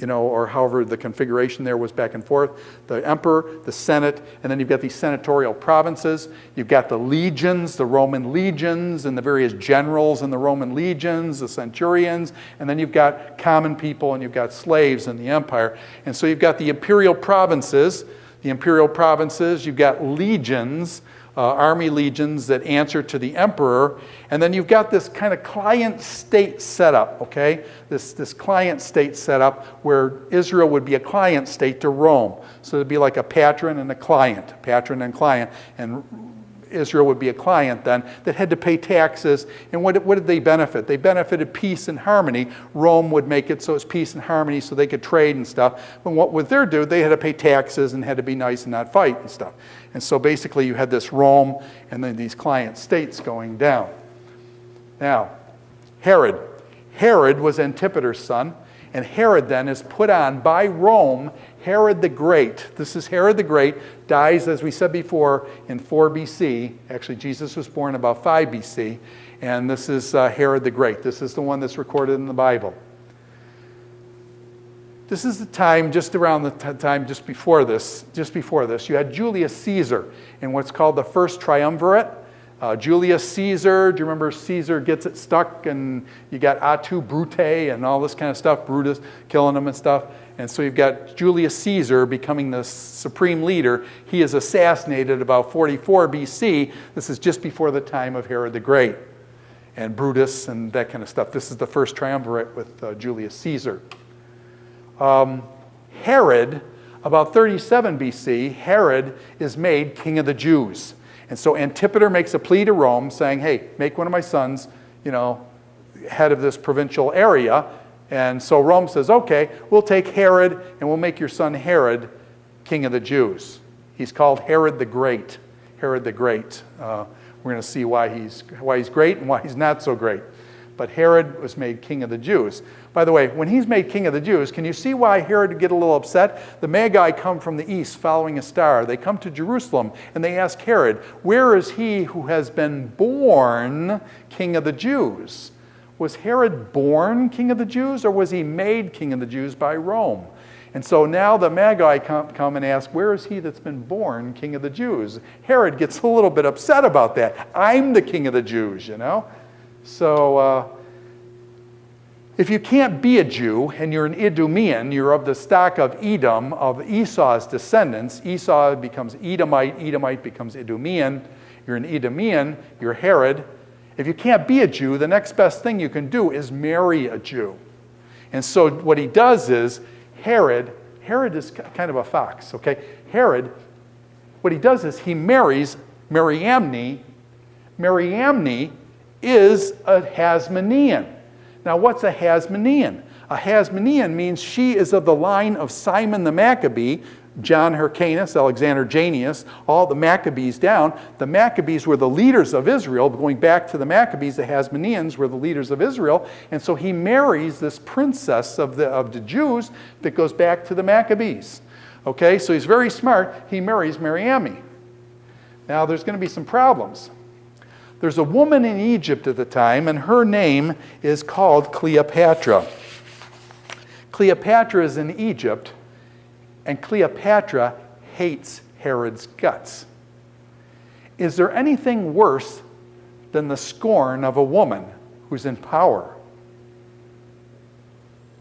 or however the configuration there was back and forth, the emperor, the Senate, and then you've got these senatorial provinces. You've got the legions, the Roman legions, and the various generals in the Roman legions, the centurions, and then you've got common people and you've got slaves in the empire. And so you've got the imperial provinces, you've got legions, army legions that answer to the emperor, and then you've got this kind of client state setup, okay? This client state setup where Israel would be a client state to Rome. So it'd be like a patron and client, and Israel would be a client then that had to pay taxes. And what did they benefit? They benefited peace and harmony. Rome would make it so it's peace and harmony so they could trade and stuff. But what would they do? They had to pay taxes and had to be nice and not fight and stuff. And so basically you had this Rome and then these client states going down. Now, Herod. Herod was Antipater's son, and Herod then is put on by Rome, Herod the Great. This is Herod the Great, dies, as we said before, in 4 BC. Actually, Jesus was born about 5 BC, and this is Herod the Great. This is the one that's recorded in the Bible. This is the time, just around the time just before this, you had Julius Caesar in what's called the First Triumvirate. Julius Caesar, do you remember Caesar gets it stuck, and you got Atu Brute and all this kind of stuff, Brutus killing him and stuff. And so you've got Julius Caesar becoming the supreme leader. He is assassinated about 44 BC. This is just before the time of Herod the Great and Brutus and that kind of stuff. This is the First Triumvirate with Julius Caesar. Herod, about 37 BC, Herod is made king of the Jews. And so Antipater makes a plea to Rome saying, hey, make one of my sons, head of this provincial area. And so Rome says, okay, we'll take Herod and we'll make your son Herod king of the Jews. He's called Herod the Great. Herod the Great. We're going to see why he's great and why he's not so great. But Herod was made king of the Jews. By the way, when he's made king of the Jews, can you see why Herod would get a little upset? The Magi come from the east following a star. They come to Jerusalem and they ask Herod, where is he who has been born king of the Jews? Was Herod born king of the Jews, or was he made king of the Jews by Rome? And so now the Magi come and ask, where is he that's been born king of the Jews? Herod gets a little bit upset about that. I'm the king of the Jews, So if you can't be a Jew and you're an Idumean, you're of the stock of Edom, of Esau's descendants. Esau becomes Edomite, Edomite becomes Idumean. You're an Idumean, you're Herod. If you can't be a Jew, the next best thing you can do is marry a Jew. And so what he does is, Herod is kind of a fox, okay? Herod, what he does is he marries Mariamne. Mariamne is a Hasmonean. Now, what's a Hasmonean? A Hasmonean means she is of the line of Simon the Maccabee, John Hyrcanus, Alexander Janneus, all the Maccabees down. The Maccabees were the leaders of Israel. Going back to the Maccabees, the Hasmoneans were the leaders of Israel. And so he marries this princess of the Jews that goes back to the Maccabees. Okay, so he's very smart. He marries Mariamne. Now, there's going to be some problems. There's a woman in Egypt at the time, and her name is called Cleopatra. Cleopatra is in Egypt, and Cleopatra hates Herod's guts. Is there anything worse than the scorn of a woman who's in power?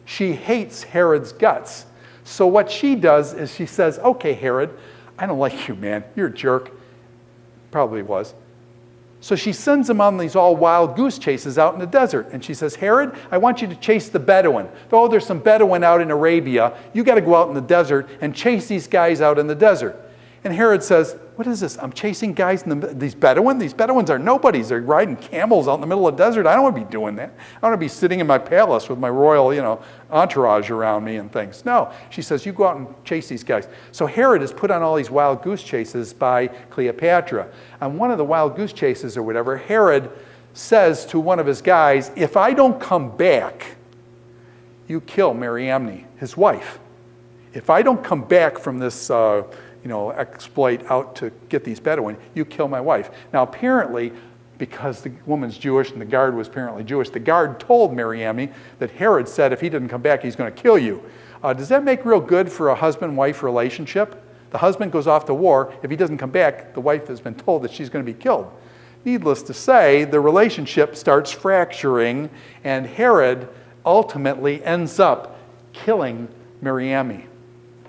She hates Herod's guts. So what she does is she says, okay, Herod, I don't like you, man. You're a jerk. Probably was. So she sends him on these all wild goose chases out in the desert. And she says, Herod, I want you to chase the Bedouin. Oh, there's some Bedouin out in Arabia. You got to go out in the desert and chase these guys out in the desert. And Herod says, what is this? I'm chasing guys in these Bedouin? These Bedouins are nobodies. They're riding camels out in the middle of the desert. I don't want to be doing that. I want to be sitting in my palace with my royal, entourage around me and things. No. She says, you go out and chase these guys. So Herod is put on all these wild goose chases by Cleopatra. On one of the wild goose chases or whatever, Herod says to one of his guys, if I don't come back, you kill Mariamne, his wife. If I don't come back from this exploit out to get these Bedouin, you kill my wife. Now, apparently, because the woman's Jewish and the guard was apparently Jewish, the guard told Mariamne that Herod said if he didn't come back, he's going to kill you. Does that make real good for a husband-wife relationship? The husband goes off to war. If he doesn't come back, the wife has been told that she's going to be killed. Needless to say, the relationship starts fracturing, and Herod ultimately ends up killing Mariamne.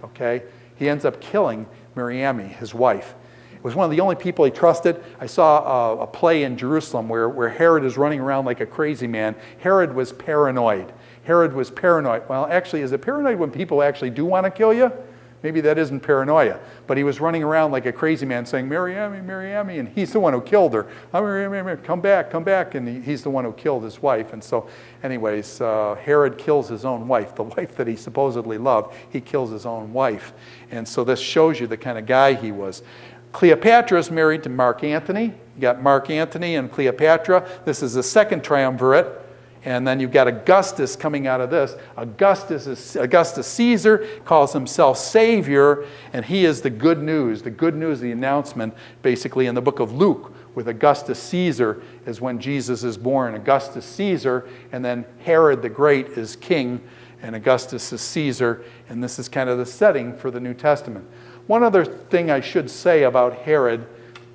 Okay? He ends up killing Mariamne, his wife. It was one of the only people he trusted. I saw a play in Jerusalem where Herod is running around like a crazy man. Herod was paranoid. Herod was paranoid. Well, actually, is it paranoid when people actually do want to kill you? Maybe that isn't paranoia. But he was running around like a crazy man saying, Mariamne, Mariamne, and he's the one who killed her. Oh, Mariamne, come back, come back. And he's the one who killed his wife. And so, anyways, Herod kills his own wife, the wife that he supposedly loved. He kills his own wife. And so this shows you the kind of guy he was. Cleopatra is married to Mark Antony. You got Mark Antony and Cleopatra. This is the second triumvirate. And then you've got Augustus coming out of this. Augustus Caesar calls himself Savior, and he is the good news, the announcement, basically in the book of Luke, with Augustus Caesar is when Jesus is born. Augustus Caesar, and then Herod the Great is king, and Augustus is Caesar, and this is kind of the setting for the New Testament. One other thing I should say about Herod,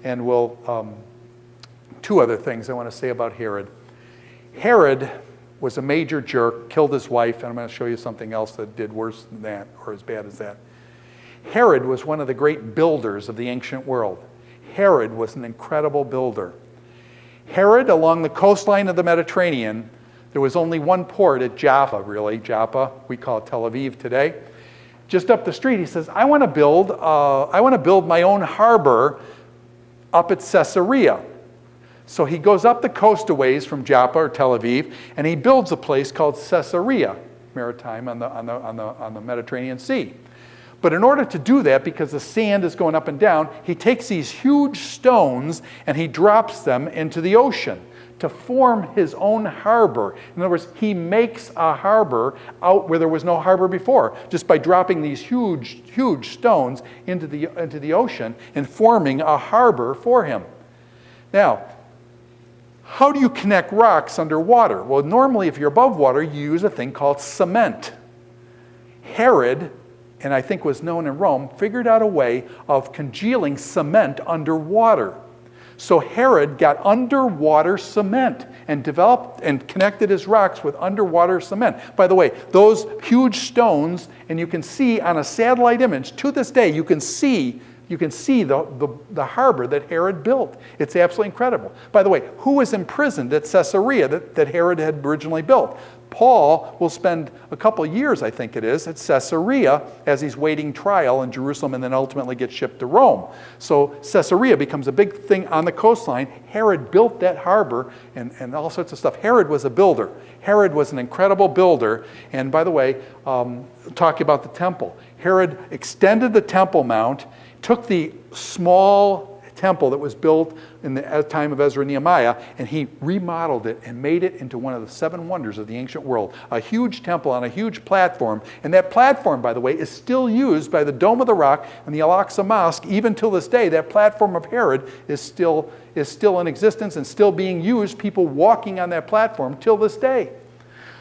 and two other things I want to say about Herod. Herod was a major jerk, killed his wife, and I'm going to show you something else that did worse than that, or as bad as that. Herod was one of the great builders of the ancient world. Herod was an incredible builder. Herod, along the coastline of the Mediterranean, there was only one port at Joppa, really. Joppa, we call it Tel Aviv today. Just up the street, he says, I want to build my own harbor up at Caesarea. So he goes up the coast a ways from Joppa or Tel Aviv, and he builds a place called Caesarea Maritime on the Mediterranean Sea. But in order to do that, because the sand is going up and down, he takes these huge stones and he drops them into the ocean to form his own harbor. In other words, he makes a harbor out where there was no harbor before, just by dropping these huge stones into the ocean and forming a harbor for him. Now, how do you connect rocks underwater? Well, normally if you're above water, you use a thing called cement. Herod, and I think was known in Rome, figured out a way of congealing cement underwater. So Herod got underwater cement and developed and connected his rocks with underwater cement. By the way, those huge stones, and you can see on a satellite image, to this day, you can see the harbor that Herod built. It's absolutely incredible. By the way, who was imprisoned at Caesarea that Herod had originally built? Paul will spend a couple years, I think it is, at Caesarea as he's waiting trial in Jerusalem and then ultimately gets shipped to Rome. So Caesarea becomes a big thing on the coastline. Herod built that harbor and all sorts of stuff. Herod was a builder. Herod was an incredible builder. And by the way, talking about the temple, Herod extended the Temple Mount, took the small temple that was built in the time of Ezra and Nehemiah, and he remodeled it and made it into one of the 7 wonders of the ancient world. A huge temple on a huge platform. And that platform, by the way, is still used by the Dome of the Rock and the Al-Aqsa Mosque. Even till this day, that platform of Herod is still in existence and still being used, people walking on that platform till this day.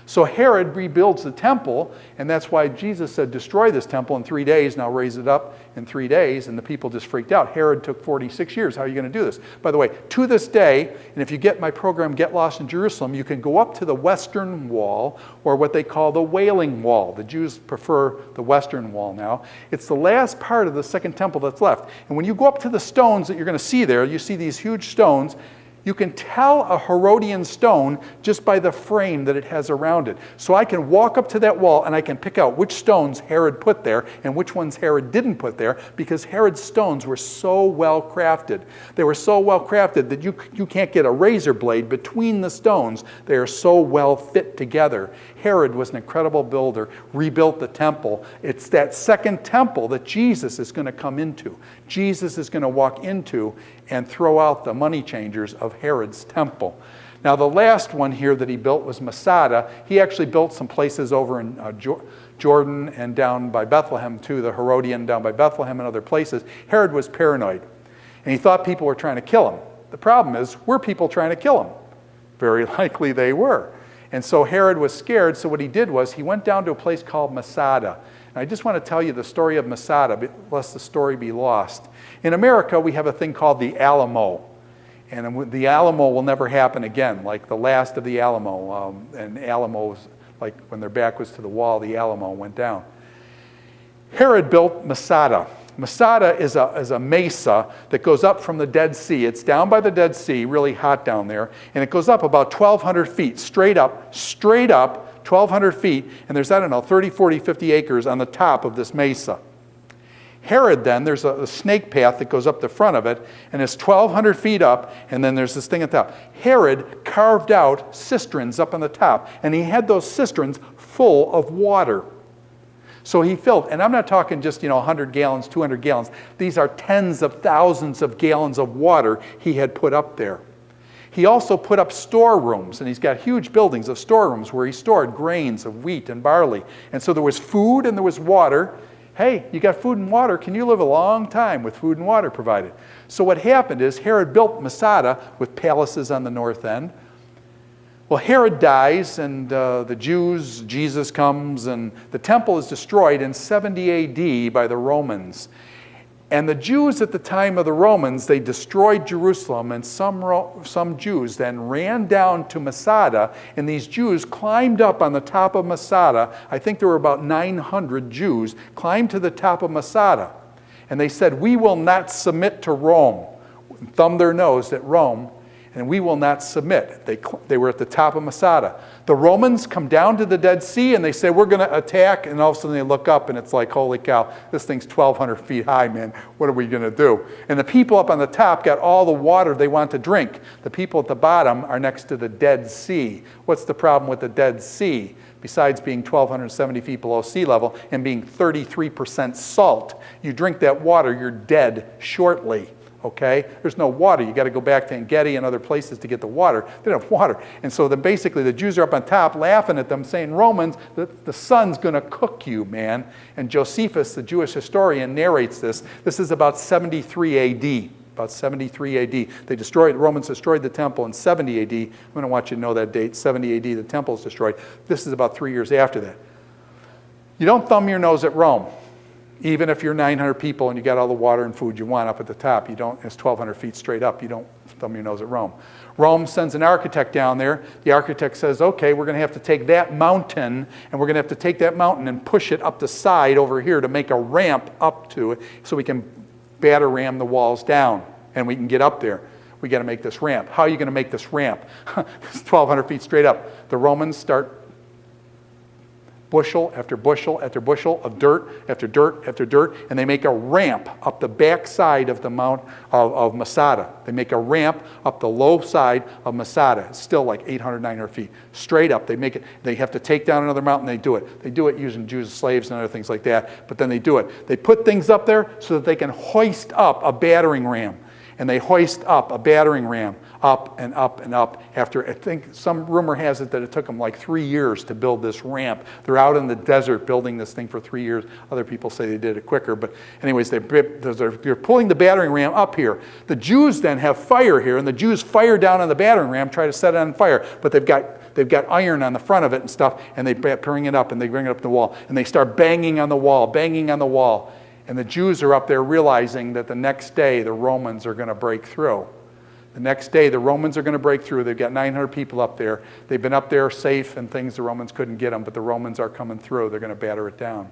So Herod rebuilds the temple, and that's why Jesus said, destroy this temple in 3 days, and I'll raise it up in 3 days, and the people just freaked out. Herod took 46 years. How are you going to do this? By the way, to this day, and if you get my program, Get Lost in Jerusalem, you can go up to the western wall, or what they call the Wailing Wall. The Jews prefer the western wall now. It's the last part of the second temple that's left. And when you go up to the stones that you're going to see there, you see these huge stones. You can tell a Herodian stone just by the frame that it has around it. So I can walk up to that wall and I can pick out which stones Herod put there and which ones Herod didn't put there, because Herod's stones were so well crafted. They were so well crafted that you can't get a razor blade between the stones. They are so well fit together. Herod was an incredible builder, rebuilt the temple. It's that second temple that Jesus is going to come into. Jesus is going to walk into and throw out the money changers of Herod's temple. Now, the last one here that he built was Masada. He actually built some places over in Jordan and down by Bethlehem too, the Herodian down by Bethlehem and other places. Herod was paranoid, and he thought people were trying to kill him. The problem is, were people trying to kill him? Very likely they were. And so Herod was scared, so what he did was he went down to a place called Masada. And I just want to tell you the story of Masada, lest the story be lost. In America, we have a thing called the Alamo. And the Alamo will never happen again, like the last of the Alamo. And Alamos, like when their back was to the wall, the Alamo went down. Herod built Masada. Masada is a mesa that goes up from the Dead Sea. It's down by the Dead Sea, really hot down there. And it goes up about 1,200 feet, straight up, 1,200 feet. And there's, 30, 40, 50 acres on the top of this mesa. Herod then, there's a snake path that goes up the front of it, and it's 1,200 feet up, and then there's this thing at the top. Herod carved out cisterns up on the top, and he had those cisterns full of water. So he filled, and I'm not talking just 100 gallons, 200 gallons. These are tens of thousands of gallons of water he had put up there. He also put up storerooms, and he's got huge buildings of storerooms where he stored grains of wheat and barley. And so there was food and there was water. Hey, you got food and water. Can you live a long time with food and water provided? So what happened is Herod built Masada with palaces on the north end. Well, Herod dies, and the Jews, Jesus comes, and the temple is destroyed in 70 A.D. by the Romans. And the Jews at the time of the Romans, they destroyed Jerusalem, and some Jews then ran down to Masada, and these Jews climbed up on the top of Masada. I think there were about 900 Jews, climbed to the top of Masada. And they said, we will not submit to Rome. Thumbed their nose at Rome, and we will not submit. They were at the top of Masada. The Romans come down to the Dead Sea, and they say, we're going to attack, and all of a sudden they look up, and it's like, holy cow, this thing's 1,200 feet high, man. What are we going to do? And the people up on the top got all the water they want to drink. The people at the bottom are next to the Dead Sea. What's the problem with the Dead Sea? Besides being 1,270 feet below sea level and being 33% salt, you drink that water, you're dead shortly. Okay? There's no water. You got to go back to Engedi and other places to get the water. They don't have water. And so then basically the Jews are up on top laughing at them, saying, Romans, the sun's going to cook you, man. And Josephus, the Jewish historian, narrates this. This is about 73 A.D. About 73 A.D. The Romans destroyed the temple in 70 A.D. I'm going to want you to know that date. 70 A.D. the temple is destroyed. This is about 3 years after that. You don't thumb your nose at Rome. Even if you're 900 people and you got all the water and food you want up at the top, it's 1,200 feet straight up. You don't thumb your nose at Rome. Rome sends an architect down there. The architect says, okay, we're going to have to take that mountain, and we're going to have to take that mountain and push it up the side over here to make a ramp up to it so we can batter ram the walls down and we can get up there. We got to make this ramp. How are you going to make this ramp? It's 1,200 feet straight up. The Romans start bushel after bushel after bushel of dirt after dirt after dirt, and they make a ramp up the back side of the mount of Masada. They make a ramp up the low side of Masada. It's still like 800, 900 feet. Straight up, they make it. They have to take down another mountain, they do it. They do it using Jews as slaves and other things like that, but then they do it. They put things up there so that they can hoist up a battering ram. And they hoist up a battering ram up and up and up after, I think some rumor has it that it took them like 3 years to build this ramp. They're out in the desert building this thing for 3 years. Other people say they did it quicker. But anyways, they're pulling the battering ram up here. The Jews then have fire here, and the Jews fire down on the battering ram, try to set it on fire. But they've got They've got iron on the front of it and stuff, and they bring it up, and they bring it up the wall, and they start banging on the wall, banging on the wall. And the Jews are up there realizing that the next day the Romans are going to break through. The next day the Romans are going to break through. They've got 900 people up there. They've been up there safe and things. The Romans couldn't get them, but the Romans are coming through. They're going to batter it down.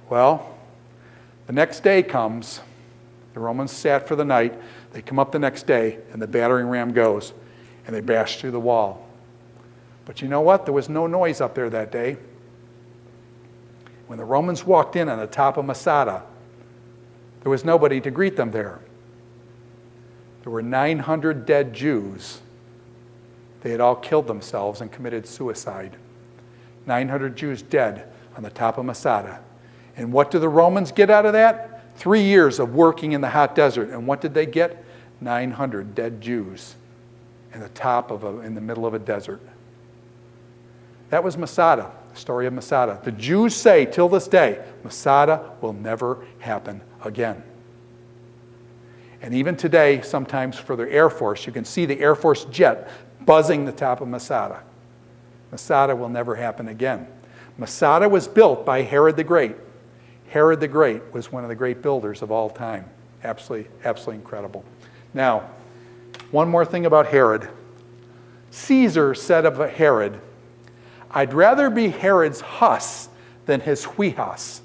Well, the next day comes. The Romans sat for the night. They come up the next day, and the battering ram goes, and they bash through the wall. But you know what? There was no noise up there that day. When the Romans walked in on the top of Masada, there was nobody to greet them there. There were 900 dead Jews. They had all killed themselves and committed suicide. 900 Jews dead on the top of Masada. And what do the Romans get out of that? 3 years of working in the hot desert. And what did they get? 900 dead Jews in the middle of a desert. That was Masada, the story of Masada. The Jews say till this day, Masada will never happen again. And even today, sometimes for the Air Force, you can see the Air Force jet buzzing the top of Masada. Masada will never happen again. Masada was built by Herod the Great. Herod the Great was one of the great builders of all time. Absolutely, absolutely incredible. Now, one more thing about Herod. Caesar said of Herod, "I'd rather be Herod's Hus than his Huios."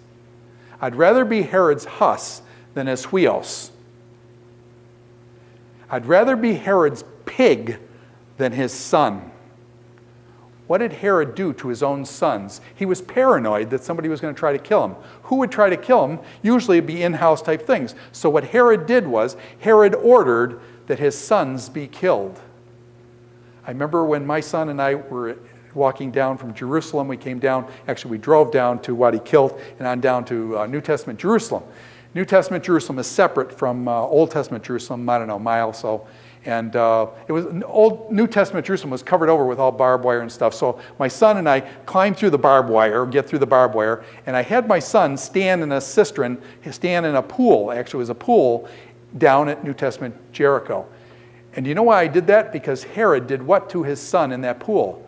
I'd rather be Herod's Hus than his Huios. I'd rather be Herod's pig than his son. What did Herod do to his own sons? He was paranoid that somebody was going to try to kill him. Who would try to kill him? Usually it'd be in-house type things. So what Herod did was, Herod ordered that his sons be killed. I remember when my son and I were walking down from Jerusalem, we drove down to Wadi Kilt and on down to New Testament Jerusalem. New Testament Jerusalem is separate from Old Testament Jerusalem, I don't know, a mile or so. And New Testament Jerusalem was covered over with all barbed wire and stuff. So my son and I climbed through the barbed wire, get through the barbed wire, and I had my son stand in a cistern, stand in a pool. Actually, it was a pool down at New Testament Jericho. And you know why I did that? Because Herod did what to his son in that pool?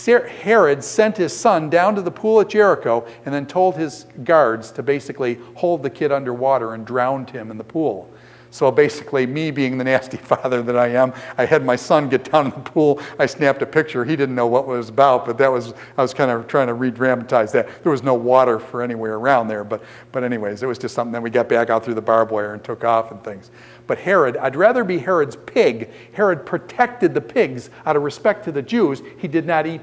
Herod sent his son down to the pool at Jericho and then told his guards to basically hold the kid underwater and drowned him in the pool. So basically, me being the nasty father that I am, I had my son get down in the pool. I snapped a picture. He didn't know what it was about, but I was kind of trying to re-dramatize that. There was no water for anywhere around there, but anyways, it was just something. Then we got back out through the barbed wire and took off and things. But Herod, I'd rather be Herod's pig. Herod protected the pigs out of respect to the Jews. He did not eat,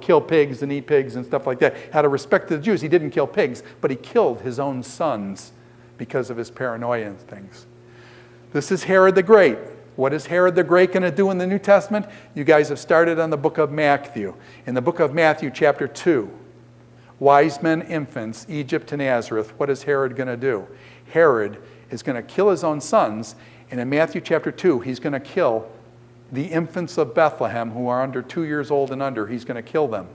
kill pigs and eat pigs and stuff like that. Out of respect to the Jews, he didn't kill pigs, but he killed his own sons because of his paranoia and things. This is Herod the Great. What is Herod the Great going to do in the New Testament? You guys have started on the book of Matthew. In the book of Matthew, chapter 2, wise men, infants, Egypt to Nazareth, what is Herod going to do? Herod is going to kill his own sons, and in Matthew chapter 2, he's going to kill the infants of Bethlehem who are under 2 years old and under. He's going to kill them.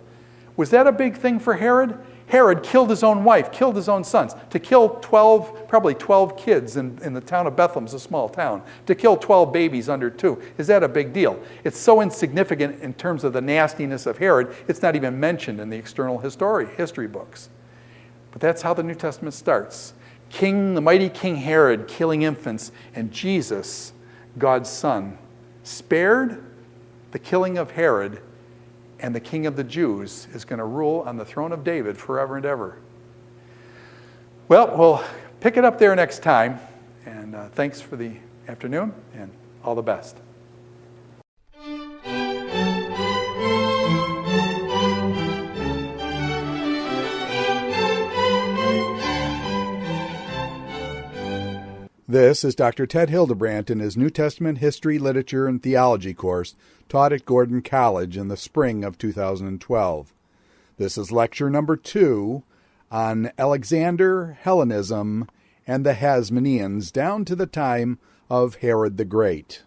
Was that a big thing for Herod? Herod killed his own wife, killed his own sons. To kill probably 12 kids in the town of Bethlehem, is a small town. To kill 12 babies under 2, is that a big deal? It's so insignificant in terms of the nastiness of Herod, it's not even mentioned in the external history books. But that's how the New Testament starts. The mighty King Herod killing infants, and Jesus, God's son, spared the killing of Herod, and the King of the Jews is going to rule on the throne of David forever and ever. Well, we'll pick it up there next time. And thanks for the afternoon, and all the best. This is Dr. Ted Hildebrandt in his New Testament History, Literature, and Theology course taught at Gordon College in the spring of 2012. This is lecture number 2 on Alexander, Hellenism, and the Hasmoneans down to the time of Herod the Great.